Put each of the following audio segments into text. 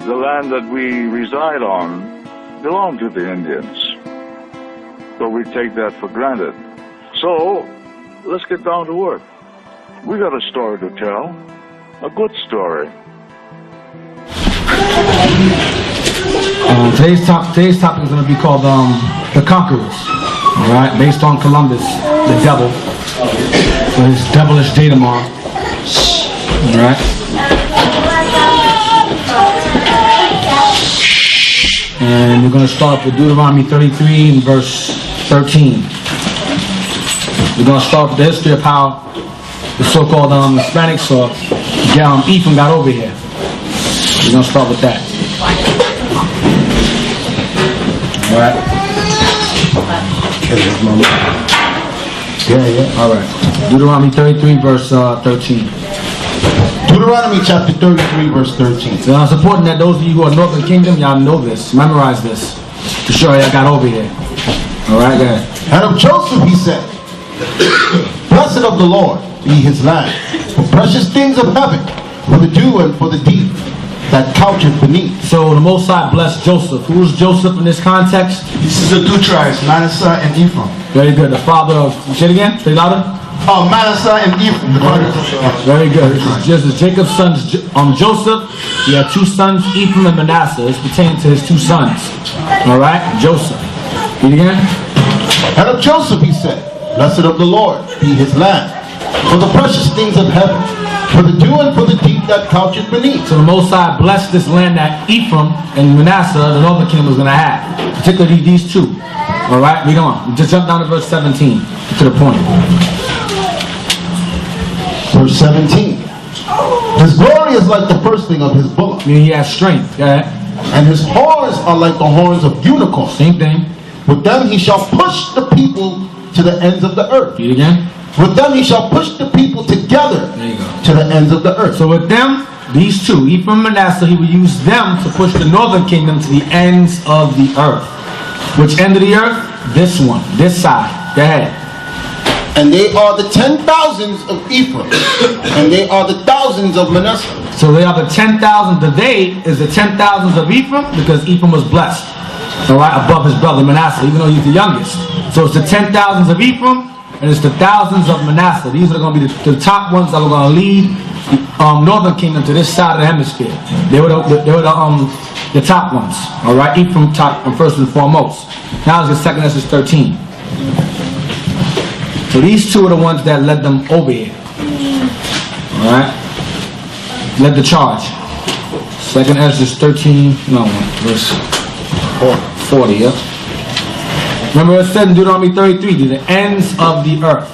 the land that we reside on belongs to the Indians. But we take that for granted. So, let's get down to work. We got a story to tell. A good story. Today's topic is going to be called The Conquerors. Alright, based on Columbus, the devil. So his devilish day tomorrow. Alright. And we're going to start with Deuteronomy 33 and verse 13. We're going to start with the history of how the so-called Hispanics or Ephraim got over here. We're going to start with that. Alright. Yeah. Alright. Deuteronomy 33 verse 13. Deuteronomy chapter 33 verse 13. So it's important that those of you who are Northern Kingdom, y'all know this, memorize this, to show y'all got over here. Alright, go ahead. And of Joseph he said, Blessed of the Lord be his land, for precious things of heaven, for the dew and for the deep that coucheth beneath. So the Most High blessed Joseph. Who is Joseph in this context? This is the two tribes, Manasseh and Ephraim. Very good. The father of, say it again, say louder. Oh, Manasseh and Ephraim. Very good. This is Jacob's son, Joseph. He had two sons, Ephraim and Manasseh. It's pertaining to his two sons. Alright, Joseph. Read again. And of Joseph he said, Blessed of the Lord be his land, for the precious things of heaven, for the dew and for the deep that coucheth beneath. So the Most High blessed this land that Ephraim and Manasseh, the northern kingdom, was going to have. Particularly these two. Alright, read on. Just jump down to verse 17. To the point. Verse 17. His glory is like the bursting of his bullock. Meaning he has strength. And his horns are like the horns of unicorns. Same thing. With them he shall push the people to the ends of the earth. Read again. With them he shall push the people together to the ends of the earth. So with them, these two, Ephraim and Manasseh, he would use them to push the northern kingdom to the ends of the earth. Which end of the earth? This one. This side. Go ahead. And they are the 10,000s of Ephraim, and they are the thousands of Manasseh. So they are the 10,000. The they is the 10,000s of Ephraim, because Ephraim was blessed, alright, above his brother Manasseh, even though he's the youngest. So it's the 10,000s of Ephraim, and it's the thousands of Manasseh. These are going to be the top ones that are going to lead the northern kingdom to this side of the hemisphere. They were the top ones, alright. Ephraim top first and foremost. Now it's the second. This is 13. So these two are the ones that led them over here. Alright? Led the charge. Second Ezra 13, verse 40, yeah? Remember it said in Deuteronomy 33, to the ends of the earth.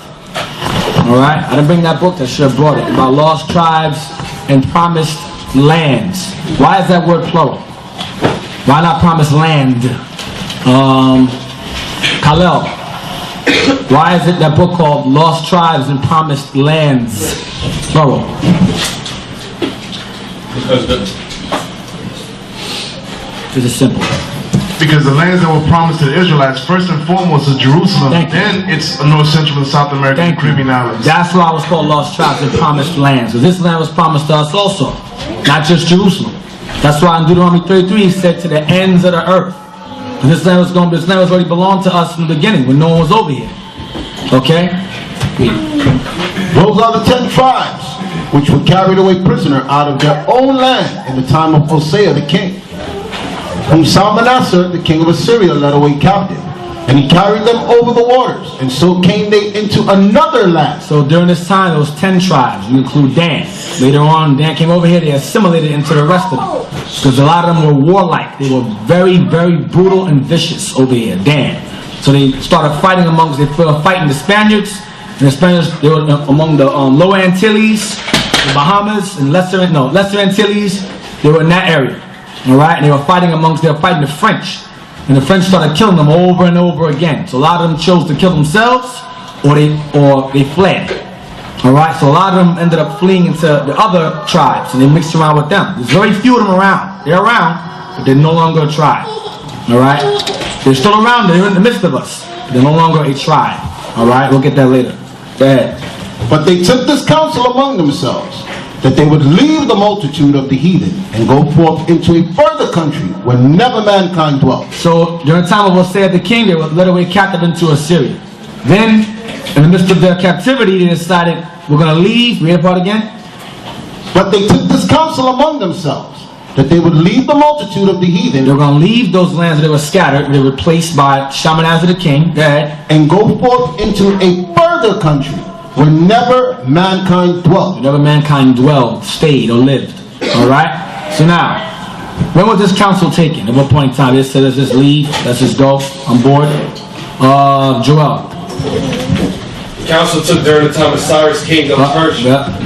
Alright? I didn't bring that book, I should have brought it. About lost tribes and promised lands. Why is that word plural? Why not promised land? Kalel. Why is it that book called Lost Tribes and Promised Lands? Plural. This is simple. Because the lands that were promised to the Israelites, first and foremost is Jerusalem, then it's North Central and South America and Caribbean islands. That's why it was called Lost Tribes and Promised Lands. Because this land was promised to us also, not just Jerusalem. That's why in Deuteronomy 33 he said to the ends of the earth. This land was already belonged to us in the beginning when no one was over here. Okay? Those are the 10 tribes which were carried away prisoner out of their own land in the time of Hosea the king, whom Salmanasseh the king of Assyria led away captive. And he carried them over the waters, and so came they into another land. So during this time, there was 10 tribes. You include Dan. Later on, Dan came over here. They assimilated into the rest of them, because a lot of them were warlike. They were very, very brutal and vicious over here. Dan. So they started fighting amongst. They were fighting the Spaniards, and the Spaniards. They were among the Lower Antilles, the Bahamas, and Lesser Antilles. They were in that area. All right, and they were fighting the French. And the French started killing them over and over again. So a lot of them chose to kill themselves, or they fled. Alright, so a lot of them ended up fleeing into the other tribes, and they mixed around with them. There's very few of them around. They're around, but they're no longer a tribe. Alright? They're still around, they're in the midst of us. They're no longer a tribe. Alright, we'll get that later. Go ahead. But they took this counsel among themselves, that they would leave the multitude of the heathen and go forth into a further country where never mankind dwelt. So during the time of Hosea the king, they were led away captive into Assyria. Then, in the midst of their captivity, they decided, we're going to leave. Read the part again. But they took this counsel among themselves, that they would leave the multitude of the heathen. They were going to leave those lands that were scattered. They were replaced by Shalmaneser the king. Go ahead. And go forth into a further country where never mankind dwelt. Whenever mankind dwelled, stayed, or lived. Alright? So now, when was this counsel taken? At what point in time? They said, let's just leave, let's just go, I'm bored. Joel. The council took during the time of Cyrus, king of Persia. Yeah.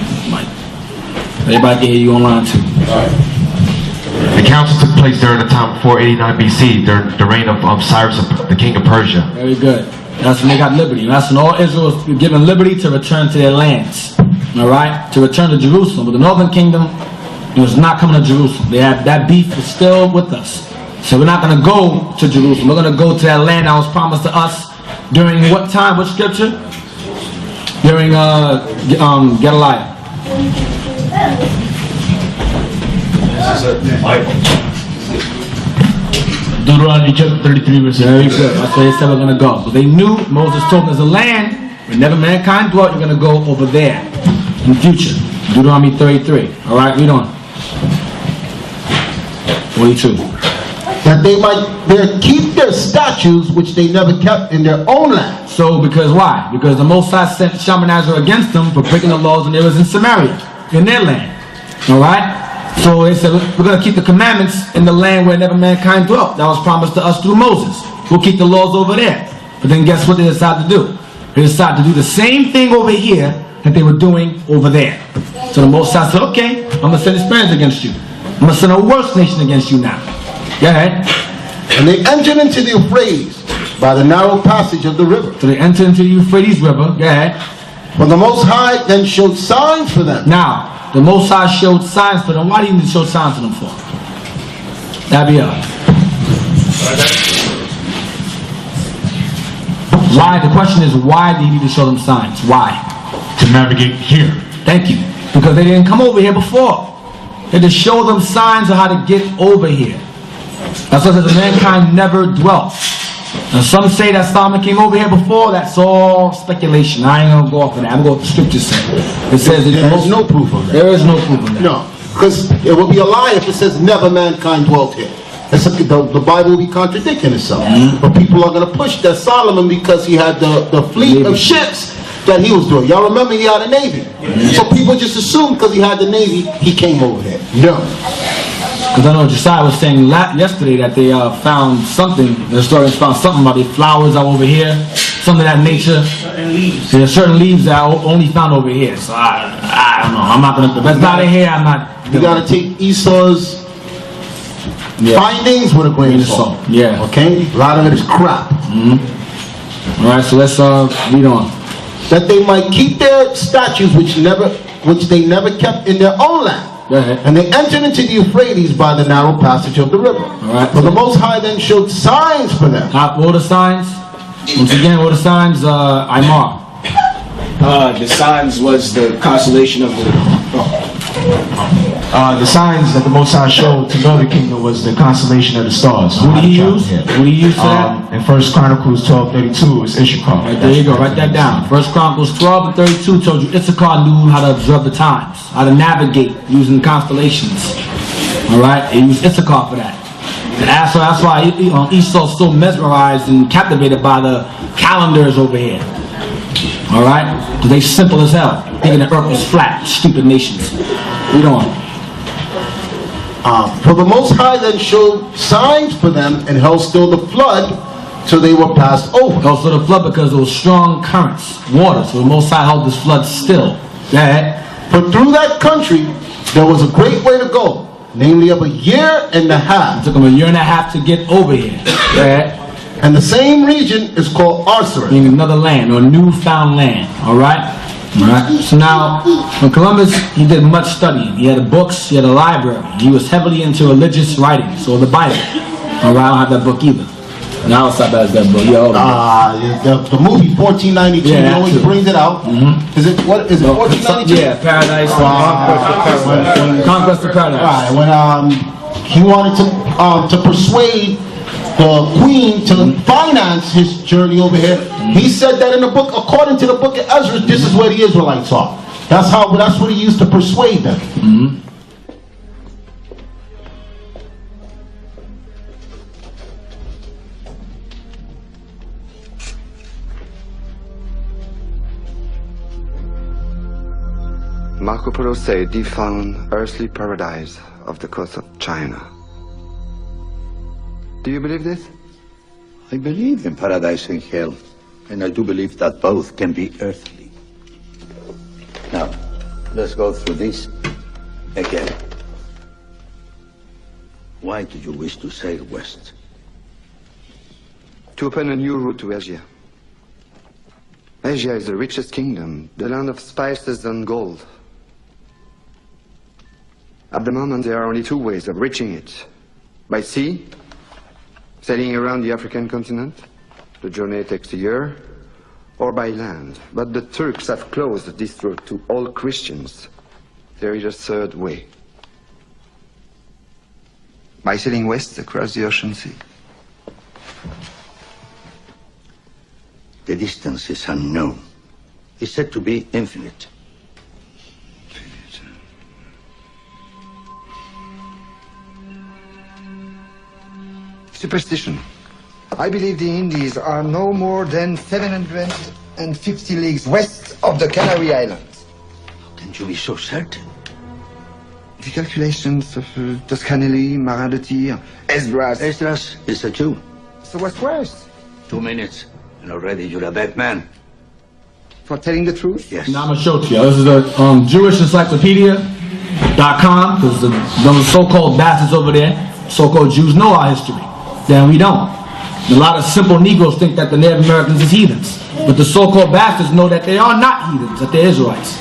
Everybody can hear you online too. Alright. The council took place during the time of 489 BC, during the reign of Cyrus, the king of Persia. Very good. That's when they got liberty. That's when all Israel was given liberty to return to their lands. Alright? To return to Jerusalem. But the northern kingdom, it was not coming to Jerusalem. They had, that beef was still with us. So we're not going to go to Jerusalem. We're going to go to that land that was promised to us during what time? What scripture? During Gedaliah. Deuteronomy chapter 33 verse 8. Very good. That's where they said we're going to go. So they knew, Moses told them there's a land where never mankind dwelt, you're going to go over there in the future. Deuteronomy 33. Alright, read on. 42. That they might keep their statutes which they never kept in their own land. So, because why? Because the Most High sent Shalmaneser against them for breaking the laws when they was in Samaria, in their land. Alright? So they said, we're going to keep the commandments in the land where never mankind dwelt. That was promised to us through Moses. We'll keep the laws over there. But then guess what they decided to do? They decided to do the same thing over here that they were doing over there. So the Most High said, okay, I'm going to send the Spaniards against you. I'm going to send a worse nation against you now. Go ahead. And they entered into the Euphrates by the narrow passage of the river. So they entered into the Euphrates River. Go ahead. But the Most High then showed signs for them. Now, the Most High showed signs for them. Why do you need to show signs for them for? That'd be Why? The question is, why do you need to show them signs? Why? To navigate here. Thank you. Because they didn't come over here before. They had to show them signs of how to get over here. That's what it says, mankind never dwelt. And some say that Solomon came over here before. That's all speculation. I ain't going to go off of that. I'm going to go with the scripture say. It says there is no proof of that. There is no proof of that. No. Because it would be a lie if it says never mankind dwelt here. The Bible will be contradicting itself. But people are going to push that Solomon because he had the fleet of ships that he was doing. Y'all remember he had a navy. So people just assumed because he had the navy, he came over here. No. Because I know Josiah was saying yesterday that they found something, the historians found something about the flowers out over here, something of that nature. And leaves. There's certain leaves that are only found over here. So I don't know. I'm not going to, if that's not in here, I'm not. You got to take Esau's findings with a grain of salt. Yeah. Okay? A lot of it is crap. Alright, so let's read on. That they might keep their statutes which they never kept in their own land. Go ahead. And they entered into the Euphrates by the narrow passage of the river. Alright. But the Most High then showed signs for them. What were the signs? Once again, what were the signs? Aymar. The signs was the constellation of The signs that the Most High showed to Northern Kingdom was the constellation of the stars. Who do you use? Who do you use for that? In 1 Chronicles 12:32, it's Issachar. Right, there you go. Write that down. 1 Chronicles 12:32 told you Issachar knew how to observe the times, how to navigate using constellations. All right, they used Issachar for that. And that's why Esau's so mesmerized and captivated by the calendars over here. All right, because they simple as hell, thinking the earth was flat. Stupid nations. Read on. For the Most High then showed signs for them and held still the flood till they were passed over. Held still the flood because there was strong currents, water. So the Most High held this flood still. Go ahead. For through that country there was a great way to go, namely of 1.5 years. It took them 1.5 years to get over here. Go ahead. And the same region is called Arsarat. Meaning another land or newfound land. Alright? Alright? So now, when Columbus, he did much studying. He had books, he had a library. He was heavily into religious writings, or the Bible. Alright, I don't have that book either. Now it's not bad as that, bro. The movie 1492, he always brings it out. Is it 1492? Yeah, Paradise. Conquest of Paradise. Right, when he wanted to persuade the queen to finance his journey over here, he said that in the book, according to the book of Ezra, this is where the Israelites are. That's what he used to persuade them. Marco Polo said he found earthly paradise off the coast of China. Do you believe this? I believe in paradise and hell, and I do believe that both can be earthly. Now, let's go through this again. Why do you wish to sail west? To open a new route to Asia. Asia is the richest kingdom, the land of spices and gold. At the moment, there are only two ways of reaching it. By sea, sailing around the African continent. The journey takes a year. Or by land. But the Turks have closed this route to all Christians. There is a third way. By sailing west across the ocean sea. The distance is unknown. It's said to be infinite. Superstition. I believe the Indies are no more than 750 leagues west of the Canary Islands. How can you be so certain? The calculations of Toscanelli, Marin de Tir, Esdras. Esdras is a Jew. So what's worse? 2 minutes, and already you're a bad man. For telling the truth? Yes. Now I'm going to show it to you. This is the JewishEncyclopedia.com, because those so-called bastards over there, so-called Jews, know our history. Then we don't. A lot of simple Negroes think that the Native Americans is heathens. But the so-called bastards know that they are not heathens, that they're Israelites.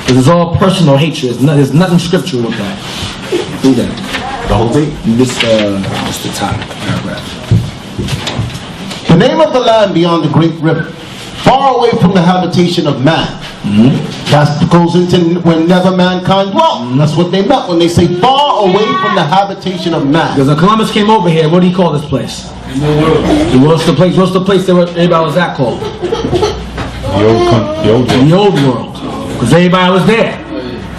This is all personal hatred. There's nothing scriptural with that. Read that. The whole thing? Just the top paragraph. The name of the land beyond the great river, far away from the habitation of man. That goes into when never mankind dwelt. That's what they meant when they say far away from the habitation of man. Because when Columbus came over here, what do you call this place? What's the place that everybody was at called? The old world. Because everybody was there.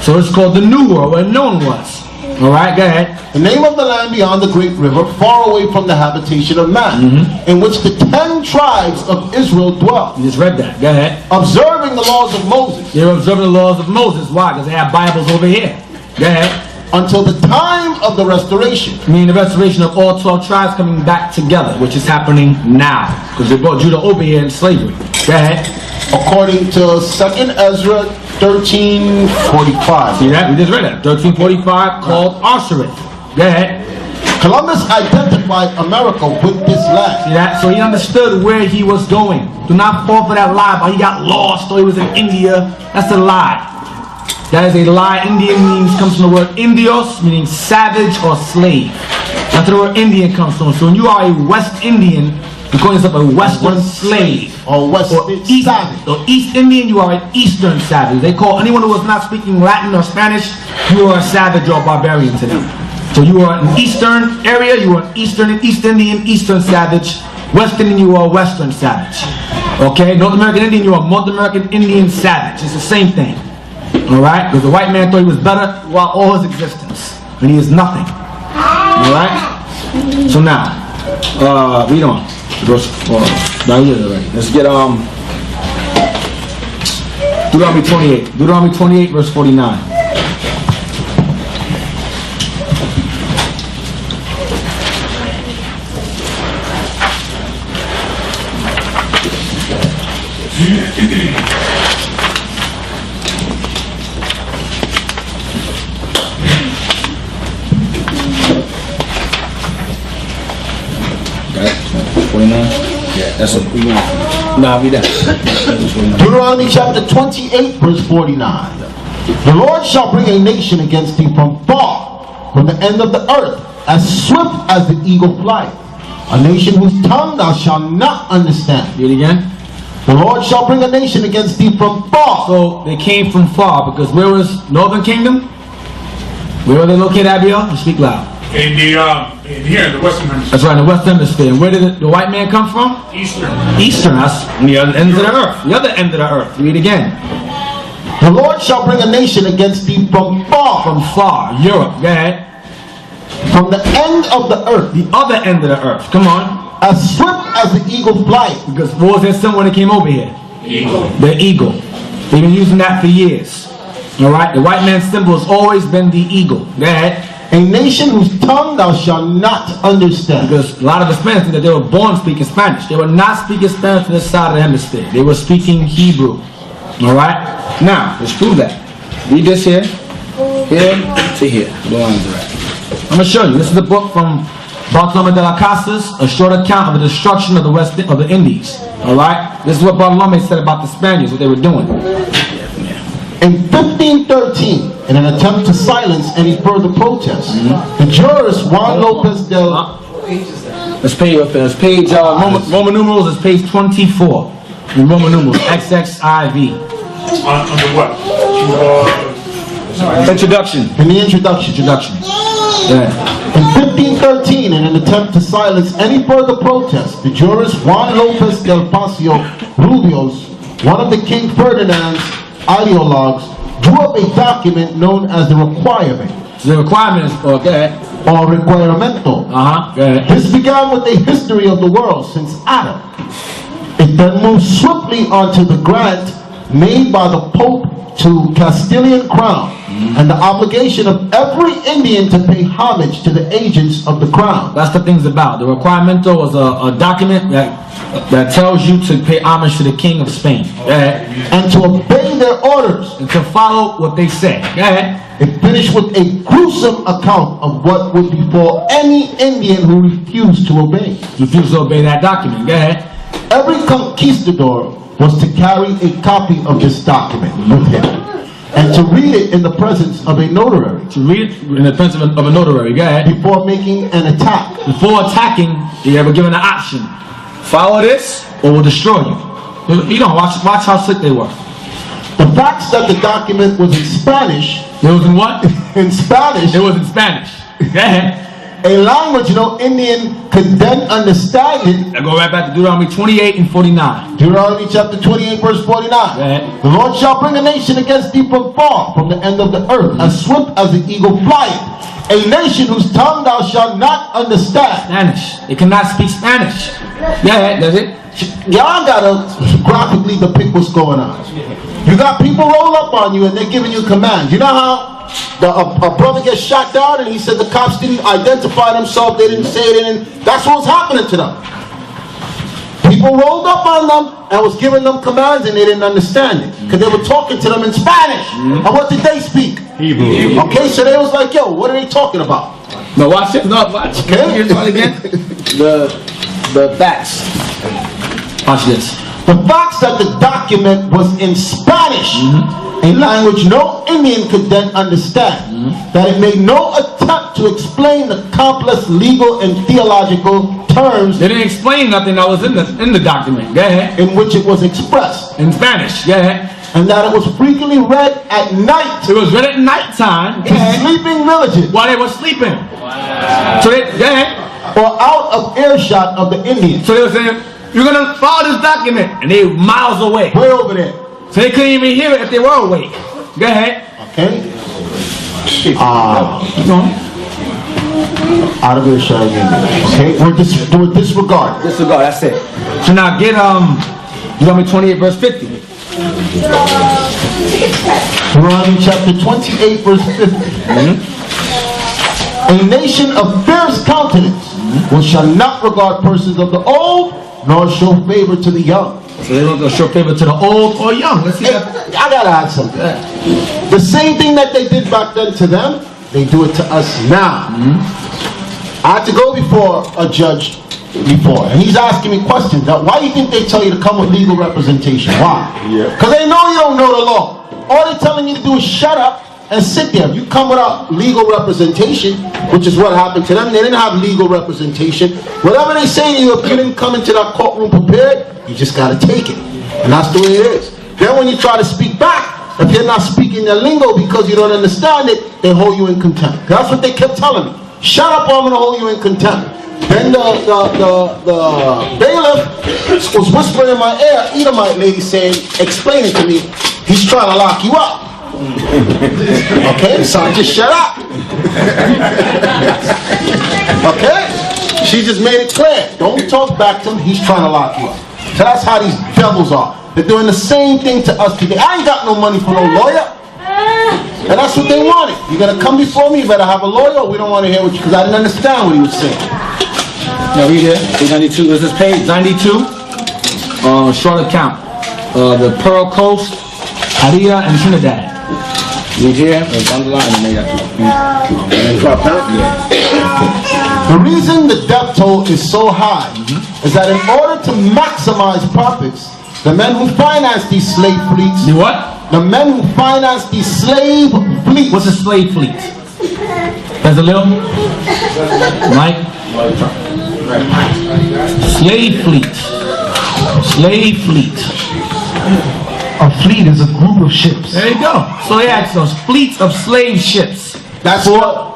So it's called the New World, where no one was. Alright, go ahead. The name of the land beyond the great river, far away from the habitation of man, in which the 10 tribes of Israel dwell. You just read that. Go ahead. Observing the laws of Moses. They were observing the laws of Moses. Why? Because they have Bibles over here. Go ahead. Until the time of the restoration. Meaning the restoration of all 12 tribes coming back together, which is happening now. Because they brought Judah over here in slavery. Go ahead. According to 2nd Ezra 13:45. See that? We just read that. 1345 called Osiris. Go ahead. Columbus identified America with this land. See that? So he understood where he was going. Do not fall for that lie about he got lost or he was in India. That's a lie. That is a lie. Indian comes from the word Indios, meaning savage or slave. That's where the word Indian comes from. So when you are a West Indian, you're calling yourself a Western slave. Or East Indian, you are an Eastern savage. They call anyone who is not speaking Latin or Spanish, you are a savage or a barbarian to them. So you are an Eastern area, you are an East Indian, Eastern savage. West Indian, you are a Western savage. Okay? North American Indian, you are a North American Indian savage. It's the same thing. Alright? Because the white man thought he was better while all his existence. And he is nothing. Alright? So now, read on. Verse 4. Let's get Deuteronomy 28. Deuteronomy 28, verse 49. That's what we want. Nah, read that. Deuteronomy chapter 28, verse 49. The Lord shall bring a nation against thee from far, from the end of the earth, as swift as the eagle flieth. A nation whose tongue thou shalt not understand. Read it again. The Lord shall bring a nation against thee from far. So they came from far, because where was Northern Kingdom? Where were they located, Abiel? Speak loud. In here in the Western Hemisphere. That's right, in the Western Hemisphere. And where did the white man come from? Eastern. Eastern. That's the other end of the earth. The other end of the earth. Read again. The Lord shall bring a nation against thee from far. From far. Europe. Go ahead. From the end of the earth. The other end of the earth. Come on. As swift as the eagle flight. Because what was their symbol when they came over here? Eagle. The eagle. They've been using that for years. Alright? The white man's symbol has always been the eagle. Go ahead. A nation whose tongue thou shalt not understand. Because a lot of Hispanics think that they were born speaking Spanish. They were not speaking Spanish on this side of the hemisphere. They were speaking Hebrew. Alright? Now, let's prove that. Read this here. Here to here. The lines are right. I'm going to show you. This is a book from Bartolome de las Casas, a short account of the destruction of the Indies. Alright? This is what Bartolome said about the Spaniards, what they were doing. In 1513, in an attempt to silence any further protests, the jurist Juan Lopez del... Let's page Roman numerals is page 24. In Roman numerals, XXIV. Under what? Introduction. In the introduction. Yeah. In 1513, in an attempt to silence any further protests, the jurist Juan Lopez del Pasio Rubios, one of the King Ferdinand's ideologues, drew up a document known as the requirement. The requirement is, okay. Or requiremento. This began with a history of the world since Adam. It then moved swiftly onto the grant made by the Pope to Castilian crown and the obligation of every Indian to pay homage to the agents of the crown. That's the thing's about. The requiremento was a document that tells you to pay homage to the King of Spain. And to obey their orders. And to follow what they say. It finished with a gruesome account of what would befall any Indian who refused to obey. Refused to obey that document. Go ahead. Every conquistador was to carry a copy of this document with him and to read it in the presence of a notary. To read it in the presence of a notary. Go ahead. Before making an attack. Before attacking, you were given an option. Follow this or we'll destroy you. You know, watch how slick they were. The facts that the document was in Spanish. It was in what? In Spanish. It was in Spanish. Go ahead. A language no Indian could then understand it. I go right back to Deuteronomy 28 and 49. Deuteronomy chapter 28 verse 49. The Lord shall bring a nation against thee from far, from the end of the earth, as swift as the eagle flieth. A nation whose tongue thou shalt not understand. Spanish. They cannot speak Spanish. Yeah, does it? Y'all gotta graphically depict what's going on. You got people roll up on you and they're giving you commands. You know how a brother gets shot down and he said the cops didn't identify themselves, they didn't say it, and that's what was happening to them. People rolled up on them and was giving them commands and they didn't understand it because they were talking to them in Spanish. And what did they speak? Hebrew. Okay, so they was like, yo, what are they talking about? No, watch it. No, watch. Okay. Here's one again. The facts. Watch this. The facts that the document was in Spanish, a language no Indian could then understand, that it made no attempt to explain the complex legal and theological terms. They didn't explain nothing that was in the document. Go ahead. In which it was expressed. In Spanish. Go ahead. And that it was frequently read at night. It was read at nighttime. To sleeping villages. While they were sleeping. Wow. So they, go ahead. Or out of earshot of the Indians. So they were saying, you're going to follow this document. And they were miles away. Way over there. So they couldn't even hear it if they were awake. Go ahead. Okay. Out of earshot of the Indians. Okay. We're doing disregard. Disregard, that's it. So now get Deuteronomy 28 verse 50. Deuteronomy chapter 28 verse 50. A nation of fierce countenance which shall not regard persons of the old, nor show favor to the young. So they don't go show favor to the old or young. Let's see that. I gotta add something. The same thing that they did back then to them, they do it to us now. I had to go before a judge before, and he's asking me questions. Now, why do you think they tell you to come with legal representation? Why? Because they know you don't know the law. All they're telling you to do is shut up and sit there. You come without legal representation, which is what happened to them. They didn't have legal representation. Whatever they say to you, if you didn't come into that courtroom prepared, you just got to take it. And that's the way it is. Then when you try to speak back, if you're not speaking their lingo because you don't understand it, they hold you in contempt. That's what they kept telling me. Shut up, or I'm going to hold you in contempt. Then the bailiff was whispering in my ear, Edomite lady saying, explaining to me, he's trying to lock you up. Okay, so I just shut up. Okay? She just made it clear. Don't talk back to him, he's trying to lock you up. So that's how these devils are. They're doing the same thing to us today. I ain't got no money for no lawyer. And that's what they wanted. You're going to come before me, you better have a lawyer, or we don't want to hear what you, because I didn't understand what he was saying. Now read it. Page 92. This is page 92. Short account. The Pearl Coast, Haria, and Trinidad. Read here. Underline and make that. And drop down. Yeah. The reason the death toll is so high is that in order to maximize profits, the men who finance these slave fleets. The what? The men who finance these slave fleets. What's a slave fleet? There's a little. Mike. Slave fleet. Slave fleet. A fleet is a group of ships. There you go. So they had those fleets of slave ships. That's what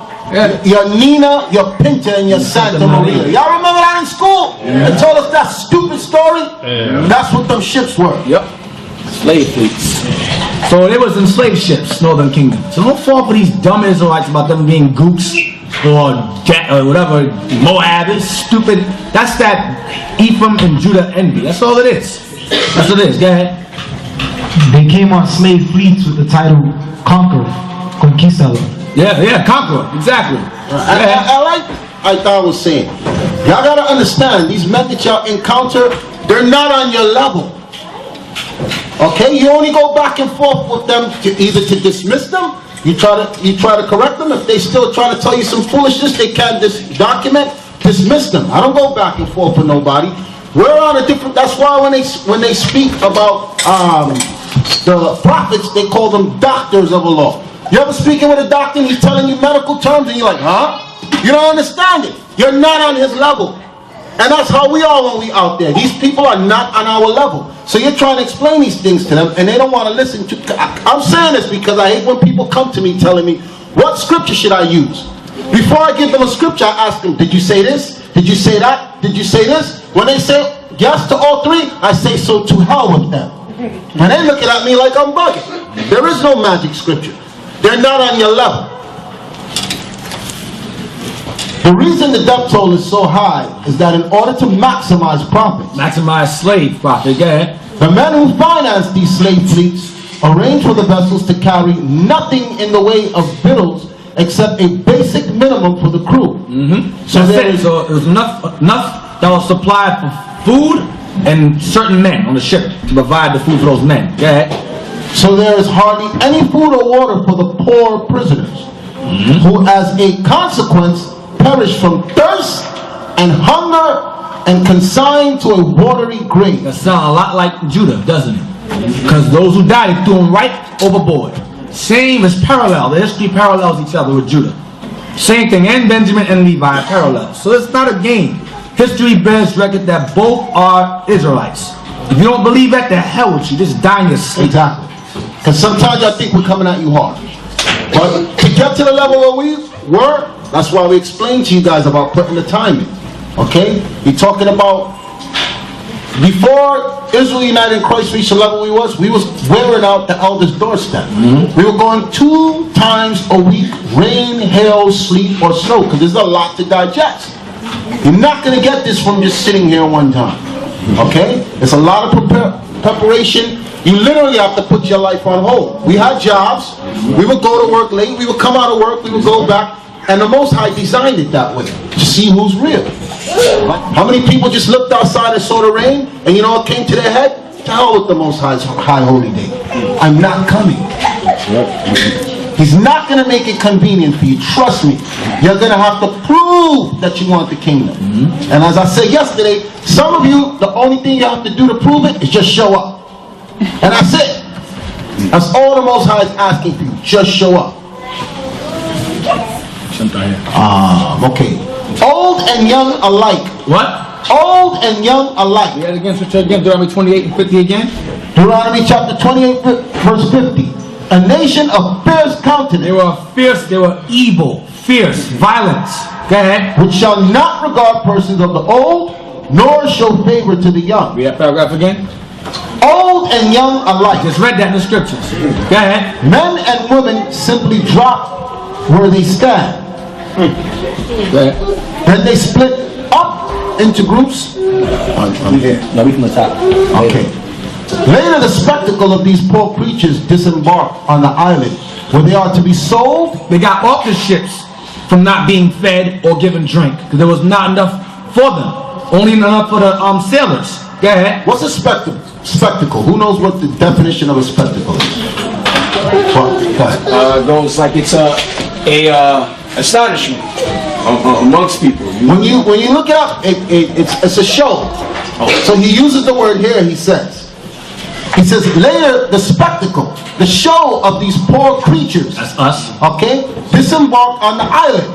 your Nina, your Pinta, and your Santa Maria. Y'all remember that in school? They told us that stupid story? That's what them ships were. Yep. Slave fleets. So they was enslaved ships, Northern Kingdom. So don't fall for these dumb Israelites about them being gooks or whatever. Moab is stupid. That's that Ephraim and Judah envy. That's all it is. That's what it is. Go ahead. They came on slave fleets with the title Conqueror, Conquistador. Yeah, Conqueror. Exactly. I thought I was saying, y'all gotta understand, these men that y'all encounter, they're not on your level. Okay, you only go back and forth with them either to dismiss them, you try to correct them. If they still try to tell you some foolishness they can't dismiss them. I don't go back and forth with nobody. We're on a different. That's why when they speak about the prophets, they call them doctors of the law. You ever speaking with a doctor and he's telling you medical terms and you're like, huh? You don't understand it. You're not on his level. And that's how we are when we out there. These people are not on our level. So you're trying to explain these things to them and they don't want to listen to. I'm saying this because I hate when people come to me telling me, what scripture should I use? Before I give them a scripture, I ask them, did you say this? Did you say that? Did you say this? When they say yes to all three, I say, so to hell with them. And they looking at me like I'm bugging. There is no magic scripture. They're not on your level. The reason the death toll is so high is that in order to maximize profits, maximize slave profit, go ahead. The men who finance these slave fleets arrange for the vessels to carry nothing in the way of victuals except a basic minimum for the crew. So there's enough that will supply for food and certain men on the ship to provide the food for those men. Go ahead. So there is hardly any food or water for the poor prisoners, who as a consequence perish from thirst and hunger and consigned to a watery grave. That sounds a lot like Judah, doesn't it? Because those who died, they threw them right overboard. Same as parallel. The history parallels each other with Judah. Same thing, and Benjamin and Levi parallel. So it's not a game. History bears record that both are Israelites. If you don't believe that, the hell with you. Just die in your sleep. Exactly. Because sometimes I think we're coming at you hard. But to get to the level where we were, that's why we explained to you guys about putting the time in. Okay? We're talking about before Israel United in Christ reached the level we was wearing out the elders' doorstep. We were going 2 times a week, rain, hail, sleet, or snow, because there's a lot to digest. You're not going to get this from just sitting here one time. Okay? It's a lot of preparation. You literally have to put your life on hold. We had jobs. We would go to work late. We would come out of work. We would go back. And the Most High designed it that way, to see who's real. How many people just looked outside and saw the rain, and you know what came to their head? To hell with the Most High's high holy day. I'm not coming. He's not going to make it convenient for you. Trust me. You're going to have to prove that you want the kingdom. And as I said yesterday, some of you, the only thing you have to do to prove it is just show up. And that's it. That's all the Most High is asking for you. Just show up. Okay. Old and young alike. What? Old and young alike. Read again, Deuteronomy 28 and 50 again. Deuteronomy chapter 28, verse 50. A nation of fierce countenance. They were fierce, they were evil, fierce, violence. Go ahead. Which shall not regard persons of the old, nor show favor to the young. Read that paragraph again. Old and young alike. Just read that in the scriptures. Go ahead. Men and women simply drop where they stand. Go ahead. Then they split up into groups. No, we from the top. Okay. Later the spectacle of these poor creatures disembarked on the island where they are to be sold. They got off the ships from not being fed or given drink because there was not enough for them. Only enough for the sailors. Go ahead. What's a spectacle? Who knows what the definition of a spectacle is? Go ahead. Goes like it's a astonishment amongst people. When you look it up, it's a show. So he uses the word here. He says later the spectacle, the show of these poor creatures. That's us. Okay, disembarked on the island.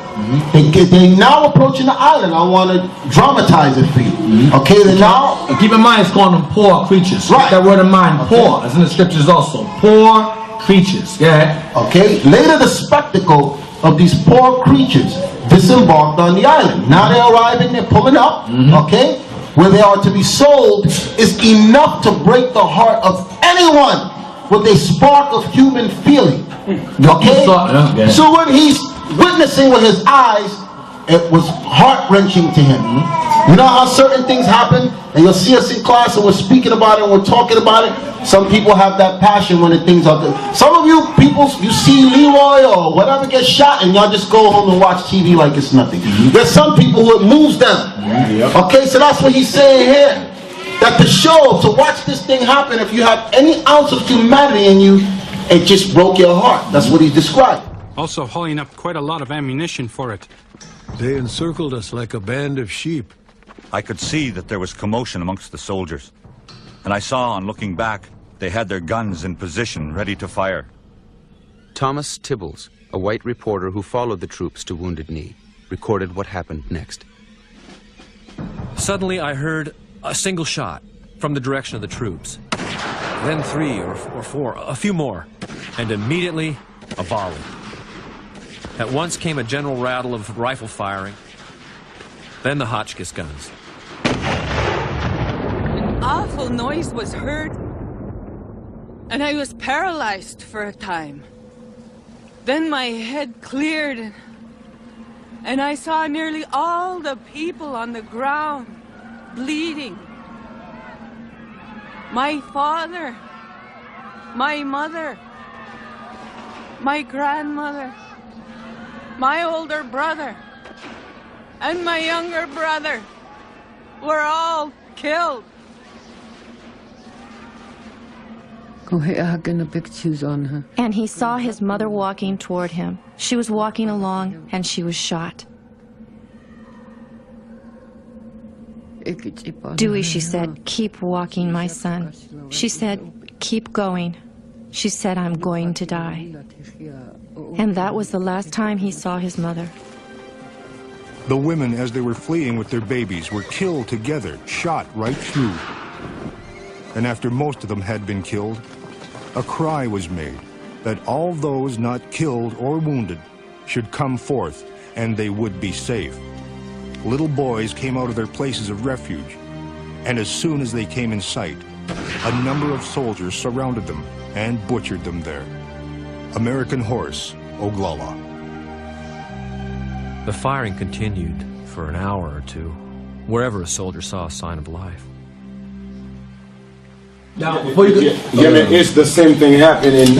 They now approaching the island. I want to dramatize it for you. Okay, they now. And keep in mind, it's calling them poor creatures. Right. Keep that word in mind. Okay. Poor. That's in the scriptures also. Poor creatures. Yeah. Okay. Later, the spectacle of these poor creatures disembarked on the island. Now they're arriving. They're pulling up. Okay, where they are to be sold is enough to break the heart of anyone with a spark of human feeling. Okay. So when he's witnessing with his eyes, it was heart-wrenching to him. You know how certain things happen, and you'll see us in class and we're speaking about it and we're talking about it. Some people have that passion when the things are good. Some of you people, you see Leroy or whatever get shot and y'all just go home and watch TV like it's nothing. There's some people who it moves them. Okay, so that's what he's saying here. That the show, to watch this thing happen, if you have any ounce of humanity in you, it just broke your heart. That's what he's described. Also hauling up quite a lot of ammunition for it. They encircled us like a band of sheep. I could see that there was commotion amongst the soldiers. And I saw, on looking back, they had their guns in position, ready to fire. Thomas Tibbles, a white reporter who followed the troops to Wounded Knee, recorded what happened next. Suddenly I heard a single shot from the direction of the troops. Then 3 or 4, a few more, and immediately a volley. At once came a general rattle of rifle firing, then the Hotchkiss guns. An awful noise was heard, and I was paralyzed for a time. Then my head cleared, and I saw nearly all the people on the ground, bleeding. My father, my mother, my grandmother, my older brother, and my younger brother were all killed. Go ahead, the pictures on her. And he saw his mother walking toward him. She was walking along, and she was shot. Dewey, she said, keep walking, my son. She said, keep going. She said, I'm going to die. And that was the last time he saw his mother. The women, as they were fleeing with their babies, were killed together, shot right through. And after most of them had been killed, a cry was made that all those not killed or wounded should come forth, and they would be safe. Little boys came out of their places of refuge, and as soon as they came in sight, a number of soldiers surrounded them and butchered them there. American Horse, Oglala. The firing continued for an hour or two, wherever a soldier saw a sign of life. Now, before you it's the same thing happening.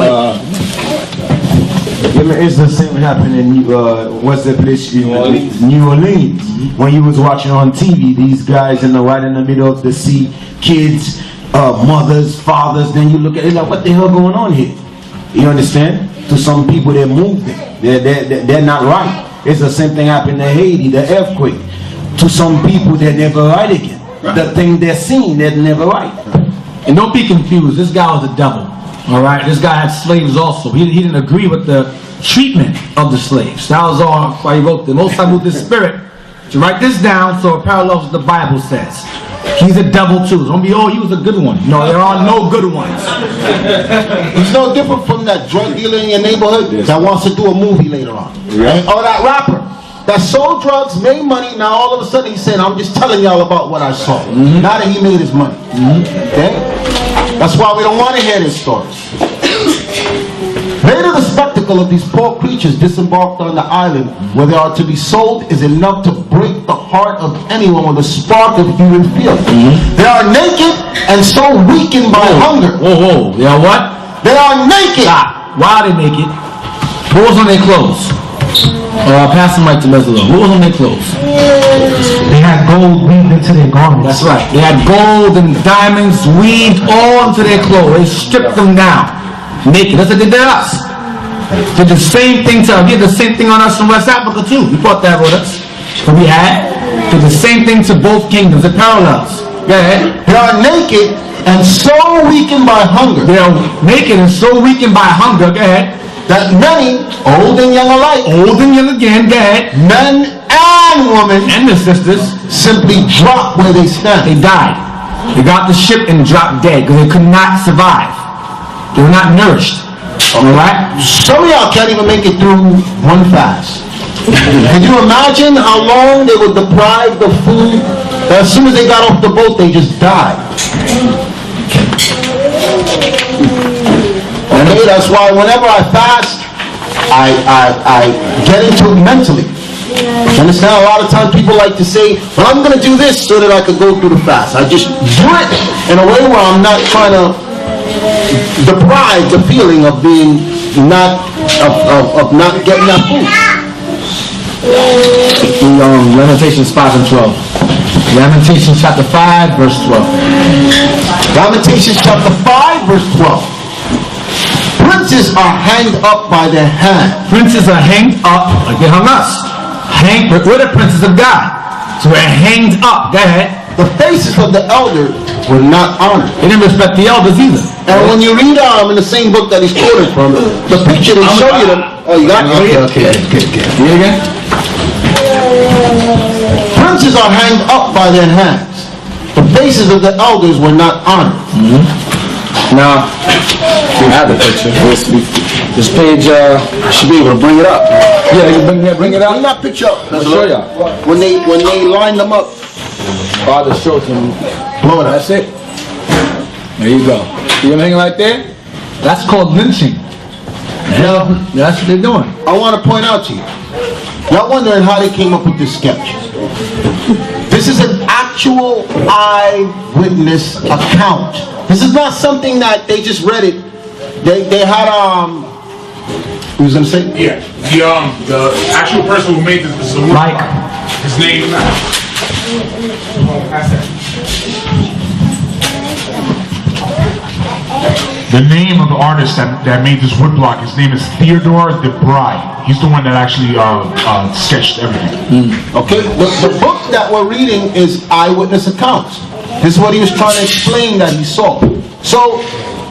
It's the same happening. What's the place? New Orleans. When you was watching on TV, these guys right in the middle of the sea, kids, mothers, fathers. Then you look at it like, what the hell going on here? You understand? To some people, they're moving. They're not right. It's the same thing happened in Haiti, the earthquake. To some people, they're never right again. The thing they're seeing, they're never right. And don't be confused. This guy was the devil. All right. This guy had slaves also. He didn't agree with the treatment of the slaves. That was all why he wrote the Most High moved the Spirit to write this down so it parallels what the Bible says. He's a devil too. Don't be, oh, he was a good one. No, there are no good ones. He's no different from that drug dealer in your neighborhood that wants to do a movie later on. Or that rapper that sold drugs, made money, now all of a sudden he's saying, I'm just telling y'all about what I saw. Now that he made his money. Okay? That's why we don't want to hear this story. Later, the spectacle of these poor creatures disembarked on the island where they are to be sold is enough to break the heart of anyone with a spark of human feeling. They are naked and so weakened by hunger. Whoa. They are what? They are naked. Why are they naked? What was on their clothes? Pass the mic to Mesalo. What was on their clothes? They had gold weaved into their garments. That's right. They had gold and diamonds weaved all into their clothes. They stripped them down. Naked. That's what they did to us. Did the same thing to us. Did the same thing on us in West Africa too. We brought that with us. But we had. Did the same thing to both kingdoms. It parallels. Go ahead. They are naked and so weakened by hunger. They are naked and so weakened by hunger. Go ahead. That many, old and young alike, old and young again, go ahead, men and women, and their sisters, simply dropped where they stand. They died. They got the ship and dropped dead because they could not survive. They were not nourished. Alright? Some of y'all can't even make it through one fast. Can you imagine how long they were deprived of food? That as soon as they got off the boat, they just died. Okay, that's why whenever I fast, I get into it mentally. You understand? A lot of times people like to say, well, I'm going to do this so that I could go through the fast. I just do it in a way where I'm not trying to deprive the feeling of being not getting that food. Lamentations 5 and 12. Lamentations chapter 5 verse 12. Lamentations chapter 5 verse 12. Princes are hanged up by their hand. Princes are hanged up like they hung us. We're the princes of God. So we're hanged up. Go ahead. The faces of the elders were not honored. They didn't respect the elders either. And when you read in the same book that he's quoted from, the picture they show you them. Oh, you got it? Okay. Read again. Princes are hanged up by their hands. The faces of the elders were not honored. Now, you have the picture. This page, I should be able to bring it up. Yeah, you bring it up. Bring that picture up. I'll show you. When they line them up, Father showed him. Blow it up. That's it. There you go. See them hanging right there? That's called lynching. Yeah, that's what they're doing. I want to point out to you. Y'all wondering how they came up with this sketch. This is an actual eyewitness account. This is not something that they just read it. They had who was gonna say? Yeah, the actual person who made this is a Mike. His name. The name of the artist that made this woodblock, his name is Theodore de Bry. He's the one that actually sketched everything. Okay, the book that we're reading is eyewitness accounts. This is what he was trying to explain that he saw. So,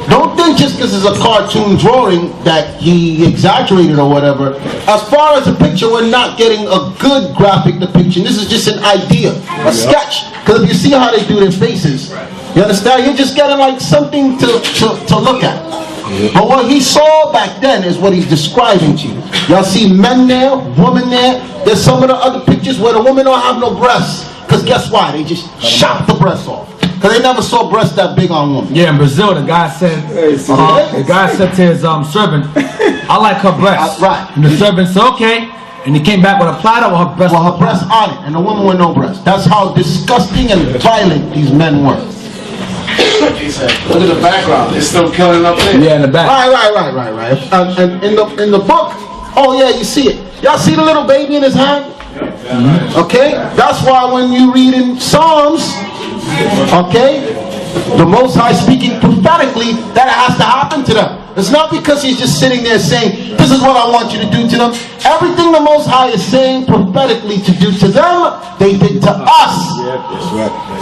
don't think just because it's a cartoon drawing that he exaggerated or whatever. As far as the picture, we're not getting a good graphic depiction. This is just an idea, a sketch. Because if you see how they do their faces, you understand? You're just getting like something to look at. But what he saw back then is what he's describing to you. Y'all see men there, women there. There's some of the other pictures where the women don't have no breasts. Because guess why? They just shot the breasts off. Because they never saw breasts that big on women. Yeah, in Brazil, the guy said to his servant, I like her breasts. Right. And the servant said, okay. And he came back with a platter with her breasts. Well, her breasts on it, and the woman with no breasts. That's how disgusting and violent these men were. Look at the background. They're still killing up there. Yeah, in the back. Right. And in the book, oh yeah, you see it. Y'all see the little baby in his hand? Okay? That's why when you read in Psalms, okay, the Most High speaking prophetically, that it has to happen to them. It's not because he's just sitting there saying, this is what I want you to do to them. Everything the Most High is saying prophetically to do to them, they did to us.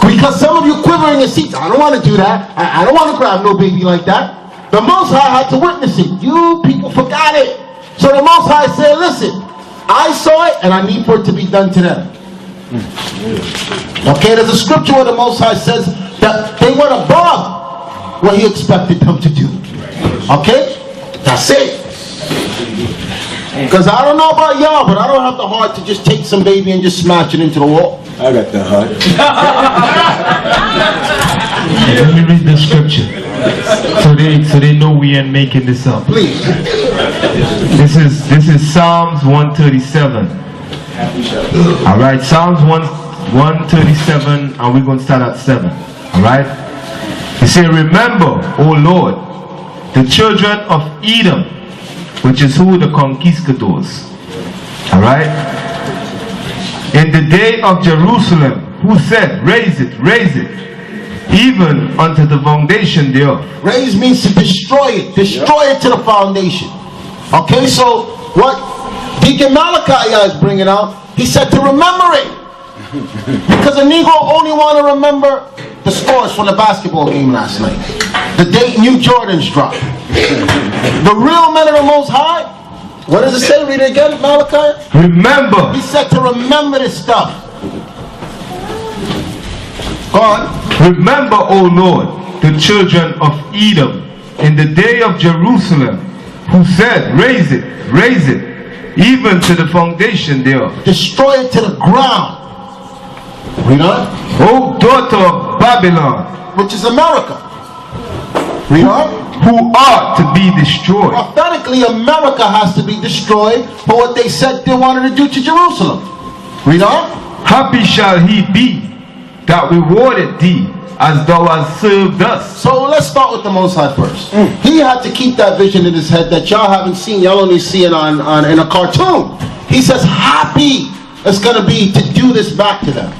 Because some of you quivering your seats, I don't want to do that. I don't want to grab no baby like that. The Most High had to witness it. You people forgot it. So the Most High said, listen, I saw it and I need for it to be done to them. Okay, there's a scripture where the Most High says that they went above what he expected them to do. Okay? That's it. Because I don't know about y'all, but I don't have the heart to just take some baby and just smash it into the wall. I got that heart. Let me read the scripture so they know we ain't making this up. Please. This is Psalms 137. All right, Psalms 137, and we're going to start at 7. All right. He said, "Remember, O Lord, the children of Edom," which is who? The conquistadors. All right. "In the day of Jerusalem, who said, raise it, even unto the foundation thereof." Raise means to destroy it to the foundation. Okay, so what Deacon Malachi is bringing out, he said to remember it. Because a Negro only want to remember the scores from the basketball game last night. The date New Jordans dropped. The real men of the Most High, what does it say? Read it again, Malachi. Remember. He said to remember this stuff. Go on. "Remember, O Lord, the children of Edom, in the day of Jerusalem, who said, raise it, even to the foundation thereof." Destroy it to the ground. Read on. "O daughter of Babylon," which is America. Read on. "who are to be destroyed." Prophetically, America has to be destroyed for what they said they wanted to do to Jerusalem. Read on. "Happy shall he be that rewarded thee as thou hast served us." So let's start with the Most High first. He had to keep that vision in his head that y'all haven't seen. Y'all only see it on in a cartoon. He says, happy it's going to be to do this back to them.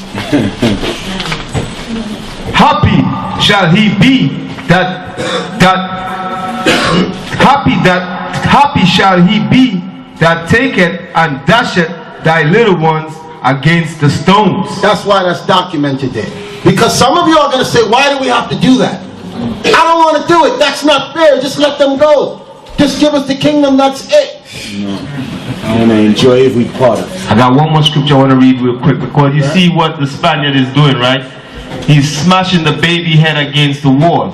"Happy shall he be happy shall he be that taketh and dasheth thy little ones against the stones." That's why that's documented there. Because some of you are going to say, why do we have to do that? I don't want to do it. That's not fair. Just let them go. Just give us the kingdom. That's it. No. I want to enjoy every part of it. I got one more scripture I want to read real quick, because you see what the Spaniard is doing, right? He's smashing the baby head against the wall.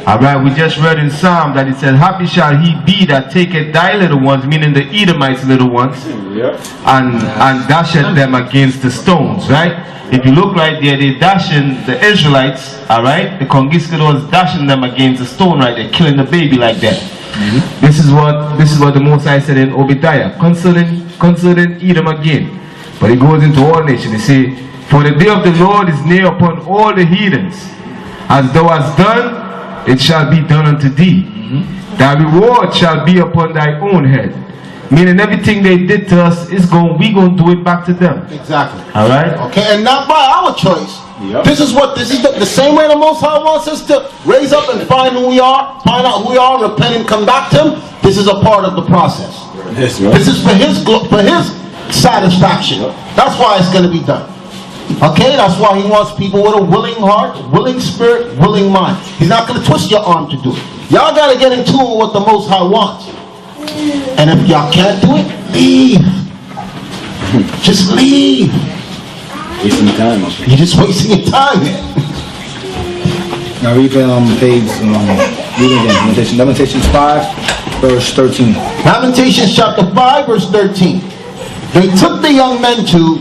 Alright, we just read in Psalm that it said, "Happy shall he be that taketh thy little ones," meaning the Edomites' little ones, and dasheth them against the stones, right? If you look right there, they're dashing the Israelites, alright? The conquistadors dashing them against the stone right there, killing the baby like that. This is what the Most High said in Obadiah, concerning Edom again. But it goes into all nations. He say, "For the day of the Lord is near upon all the heathens. As thou hast done, it shall be done unto thee. Thy reward shall be upon thy own head." Meaning everything they did to us, we gonna do it back to them. Exactly. Alright? Okay, and not by our choice. This is the same way the Most High wants us to raise up and find who we are, find out who we are, repent and come back to Him. This is a part of the process. This is for His satisfaction. That's why it's going to be done. Okay, that's why He wants people with a willing heart, willing spirit, willing mind. He's not going to twist your arm to do it. Y'all got to get in tune with what the Most High wants. And if y'all can't do it, leave. Just leave. Wasting time. You're just wasting your time. Now read page, read again. Lamentations 5, verse 13. Lamentations chapter 5, verse 13. "They took the young men to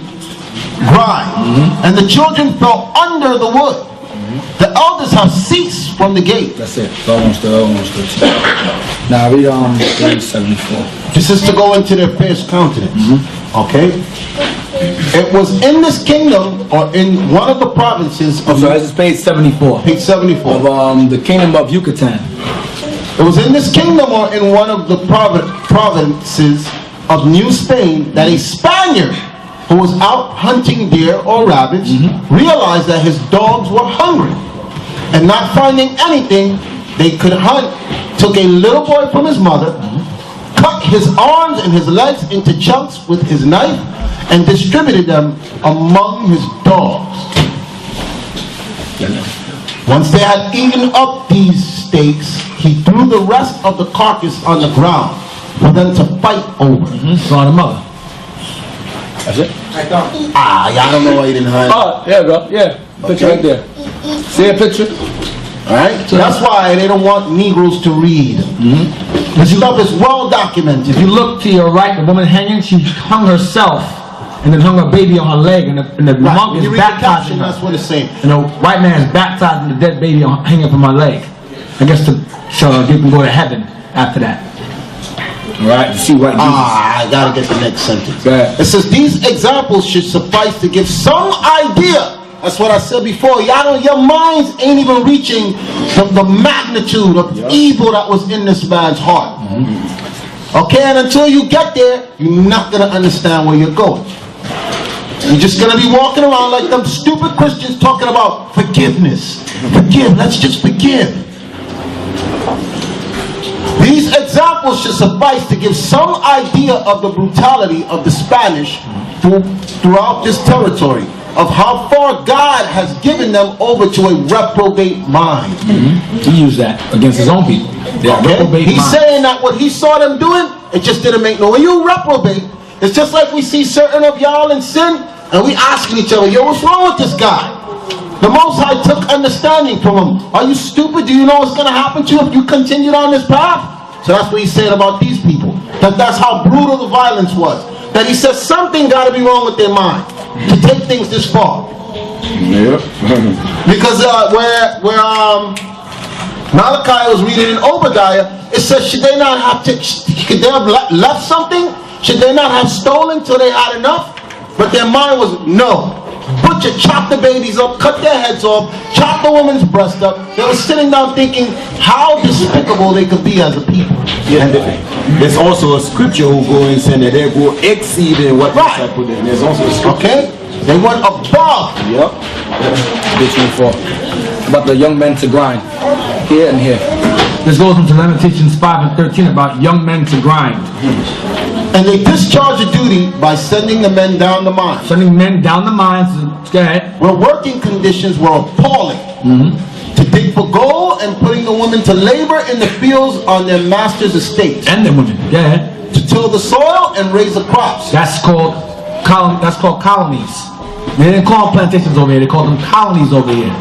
grind, and the children fell under the wood. The elders have ceased from the gate." That's it. Almost 13. Now read page 74. This is to go into their fierce countenance. Okay? It was in this kingdom, or in one of the provinces of... So this is page 74. Page 74. Of the kingdom of Yucatan. It was in this kingdom, or in one of the provinces of New Spain, that a Spaniard who was out hunting deer or rabbits realized that his dogs were hungry, and not finding anything they could hunt, took a little boy from his mother, cut his arms and his legs into chunks with his knife, and distributed them among his dogs. Once they had eaten up these steaks, he threw the rest of the carcass on the ground, for them to fight over. Saw the mother. That's it? I don't know why you didn't hide. Oh, there you go. Yeah. Picture right there. See a picture? Alright? So that's why they don't want Negroes to read. This stuff is well documented. If you look to your right, the woman hanging, she hung herself and then hung her baby on her leg, and the monk is baptizing her. That's what it's saying. And the white man is baptizing the dead baby hanging from her leg. I guess so they can go to heaven after that. Right, to see what Jesus. I gotta get the next sentence. It says these examples should suffice to give some idea. That's what I said before. Your minds ain't even reaching the magnitude of evil that was in this man's heart. Okay, and until you get there, you're not gonna understand where you're going. You're just gonna be walking around like them stupid Christians talking about forgiveness. Forgive, let's just forgive. These examples should suffice to give some idea of the brutality of the Spanish throughout this territory, of how far God has given them over to a reprobate mind. He used that against his own people. He's saying that what he saw them doing, it just didn't make no. When you reprobate, it's just like we see certain of y'all in sin, and we asking each other, yo, what's wrong with this guy? The Most High took understanding from him. Are you stupid? Do you know what's going to happen to you if you continued on this path? So that's what he's saying about these people. That's how brutal the violence was. That he says something got to be wrong with their mind to take things this far. Yep. Because where Malachi was reading in Obadiah, it says, should they not have could they have left something? Should they not have stolen till they had enough? But their mind was, no. Butcher, chop the babies up, cut their heads off, chop the woman's breast up. They were sitting down thinking how despicable they could be as a people. Yeah, and there's also a scripture who go and say that they go exceeding what I put in. There's also a scripture. Okay? They went above. Yep. About the young men to grind. Here and here. This goes into Lamentations 5 and 13 about young men to grind. And they discharge a duty by sending the men down the mine. Sending men down the mines. Go ahead. Where working conditions were appalling. To dig for gold and putting the women to labor in the fields on their master's estates. And the women. Go ahead. To till the soil and raise the crops. That's called colonies. They didn't call them plantations over here. They called them colonies over here,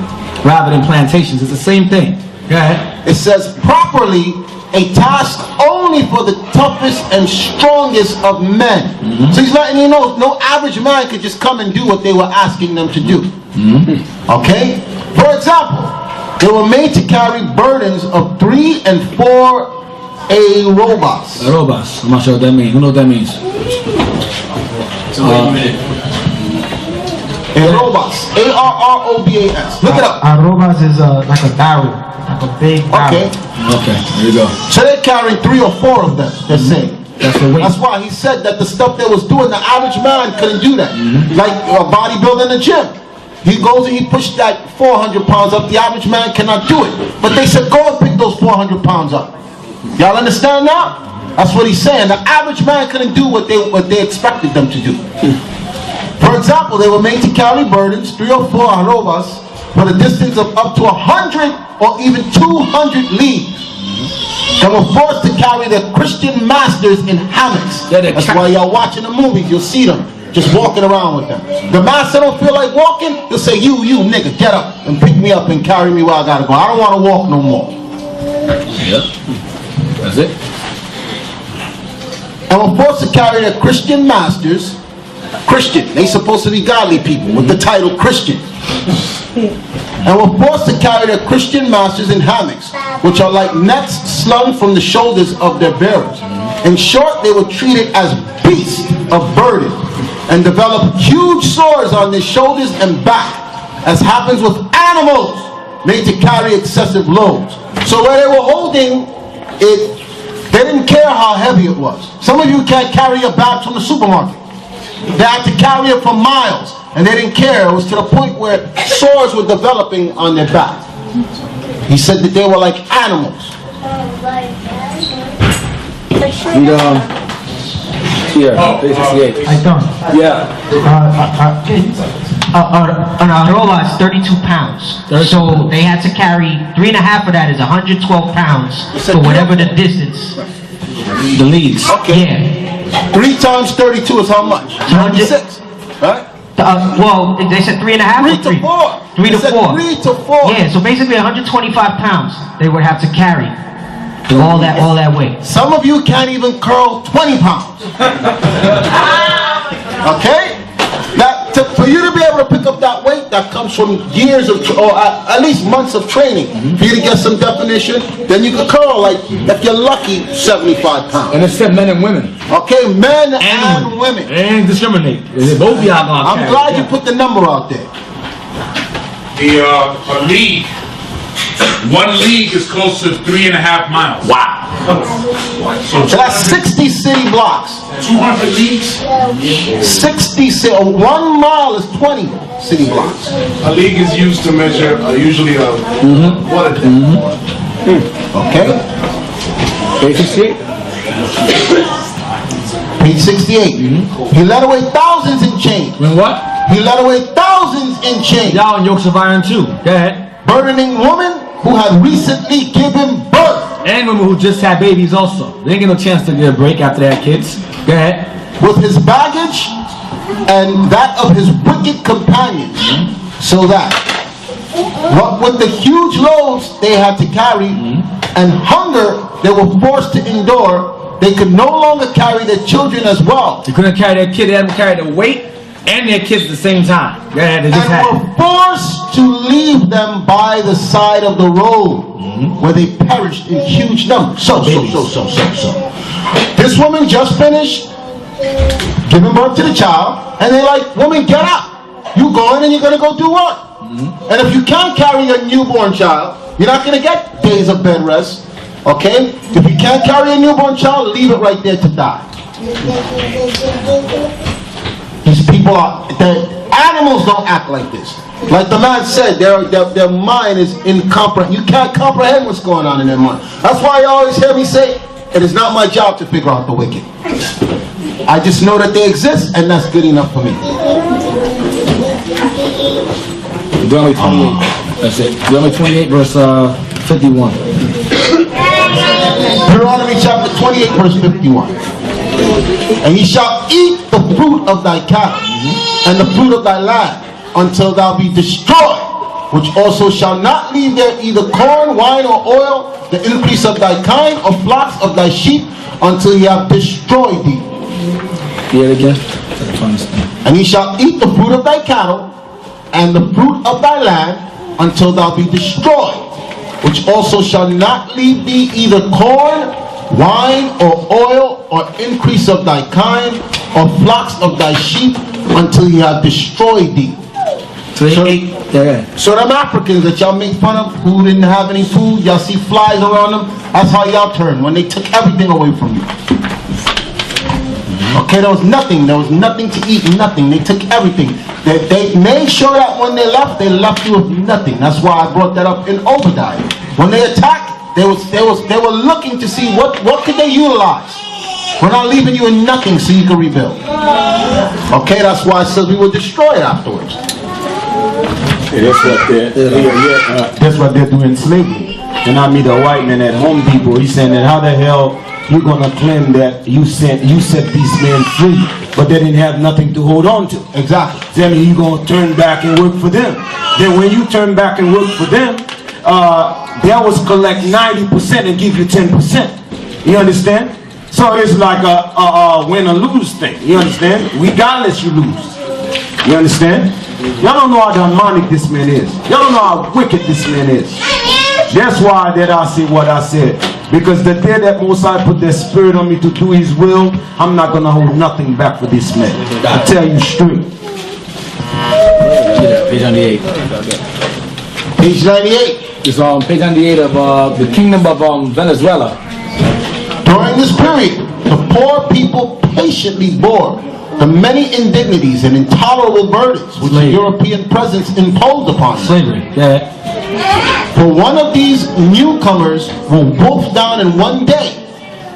rather than plantations. It's the same thing. Go ahead. It says properly a task only for the toughest and strongest of men. So he's letting you know no average man could just come and do what they were asking them to do. Okay? For example, they were made to carry burdens of 3 and 4 arrobas. Arrobas. I'm not sure what that means. Who knows what that means? Arrobas. A-R-R-O-B-A-S. Look it up. Arrobas is like a barrel. Like a big barrel. Okay, there you go. So they're carrying 3 or 4 of them, they're saying. That's why he said that the stuff they was doing, the average man couldn't do that. Like a bodybuilder in the gym. He goes and he pushed that 400 pounds up. The average man cannot do it. But they said, go and pick those 400 pounds up. Y'all understand now? That's what he's saying. The average man couldn't do what they expected them to do. For example, they were made to carry burdens, 3 or 4 arrobas, for a distance of up to 100 or even 200 leagues. They were forced to carry their Christian masters in hammocks. That's why y'all watching the movies, you'll see them just walking around with them. The master don't feel like walking, he'll say, you nigga, get up and pick me up and carry me where I gotta go. I don't want to walk no more. Yep. That's it. And were forced to carry their Christian masters. Christian, they supposed to be godly people with the title Christian. And were forced to carry their Christian masters in hammocks, which are like nets slung from the shoulders of their bearers. In short, they were treated as beasts of burden and developed huge sores on their shoulders and back, as happens with animals made to carry excessive loads. So where they were holding it, they didn't care how heavy it was. Some of you can't carry your bag from the supermarket. They had to carry it for miles, and they didn't care. It was to the point where sores were developing on their back. He said that they were like animals. Here, page 68. I don't. Yeah. An arroba is 32 pounds. So they had to carry 3.5 of that is 112 pounds for whatever the distance. The leagues. Okay. Yeah. 3 times 32 is how much? 26. Right? Well, they said 3.5 3 to 4. 3 to 4. 3 to 4. Yeah, so basically 125 pounds they would have to carry. All that weight. Some of you can't even curl 20 pounds. Okay? Now, for you to be able to pick up that weight, that comes from years of, or at least months of training. For you to get some definition, then you can curl, like, if you're lucky, 75 pounds. And it said men and women. Okay, men and women. And discriminate. Both of y'all gonna I'm glad you put the number out there. A league. 1 league is close to 3.5 miles. Wow. So that's 60 city blocks. 200 leagues? 60 city, 1 mile is 20 city blocks. A league is used to measure usually what a day. Okay. Page 68. Page 68. He led away thousands in chains. When what? He led away thousands in chains. Y'all in yokes of iron too. Go ahead. Burdening women who had recently given birth. And women who just had babies also. They ain't get no chance to get a break after they had kids. Go ahead. With his baggage and that of his wicked companions. So that what with the huge loads they had to carry and hunger they were forced to endure, they could no longer carry their children as well. They couldn't carry their kid, they had to carry their weight and their kids at the same time. Go ahead, they just and were forced to leave them by the side of the road where they perished in huge numbers. So. This woman just finished giving birth to the child, and they're like, woman, get up. You going and you're going to go do what? And if you can't carry a newborn child, you're not going to get days of bed rest. Okay? If you can't carry a newborn child, leave it right there to die. These people animals don't act like this. Like the man said, their mind is incomprehensible. You can't comprehend what's going on in their mind. That's why you always hear me say, it is not my job to figure out the wicked. I just know that they exist, and that's good enough for me. Deuteronomy 28. That's it. Deuteronomy 28, verse 51. Deuteronomy chapter 28, verse 51. And ye shall eat the fruit of thy cattle and the fruit of thy land until thou be destroyed, which also shall not leave there either corn, wine, or oil, the increase of thy kind, or flocks of thy sheep, until ye have destroyed thee. Yeah, again. And ye shall eat the fruit of thy cattle and the fruit of thy land until thou be destroyed, which also shall not leave thee either corn, wine, or oil, or increase of thy kind, or flocks of thy sheep, until ye have destroyed thee. So them Africans that y'all make fun of, who didn't have any food, y'all see flies around them, that's how y'all turn, when they took everything away from you. Okay, there was nothing to eat, nothing. They took everything. They made sure that when they left you with nothing. That's why I brought that up in Obadiah. When they attacked, they were looking to see what could they utilize. We're not leaving you in nothing so you can rebuild. Okay, that's why it says we were destroyed afterwards. That's what they're doing in slavery. And I meet a white man at Home Depot. He's saying that how the hell you gonna claim that you set these men free, but they didn't have nothing to hold on to? Exactly. Then you gonna turn back and work for them. Then when you turn back and work for them, they always collect 90% and give you 10%. You understand? So it's like a win or lose thing. You understand? Regardless, you lose. You understand? Y'all don't know how demonic this man is. Y'all don't know how wicked this man is. That's why that I say what I said. Because the day that Most High put their spirit on me to do His will, I'm not going to hold nothing back for this man. I tell you straight. Page 98. Page 98. It's on page 98 of the Kingdom of Venezuela. During this period, the poor people patiently bore the many indignities and intolerable burdens which the European presence imposed upon them. Slavery. Yeah. For one of these newcomers will wolf down in one day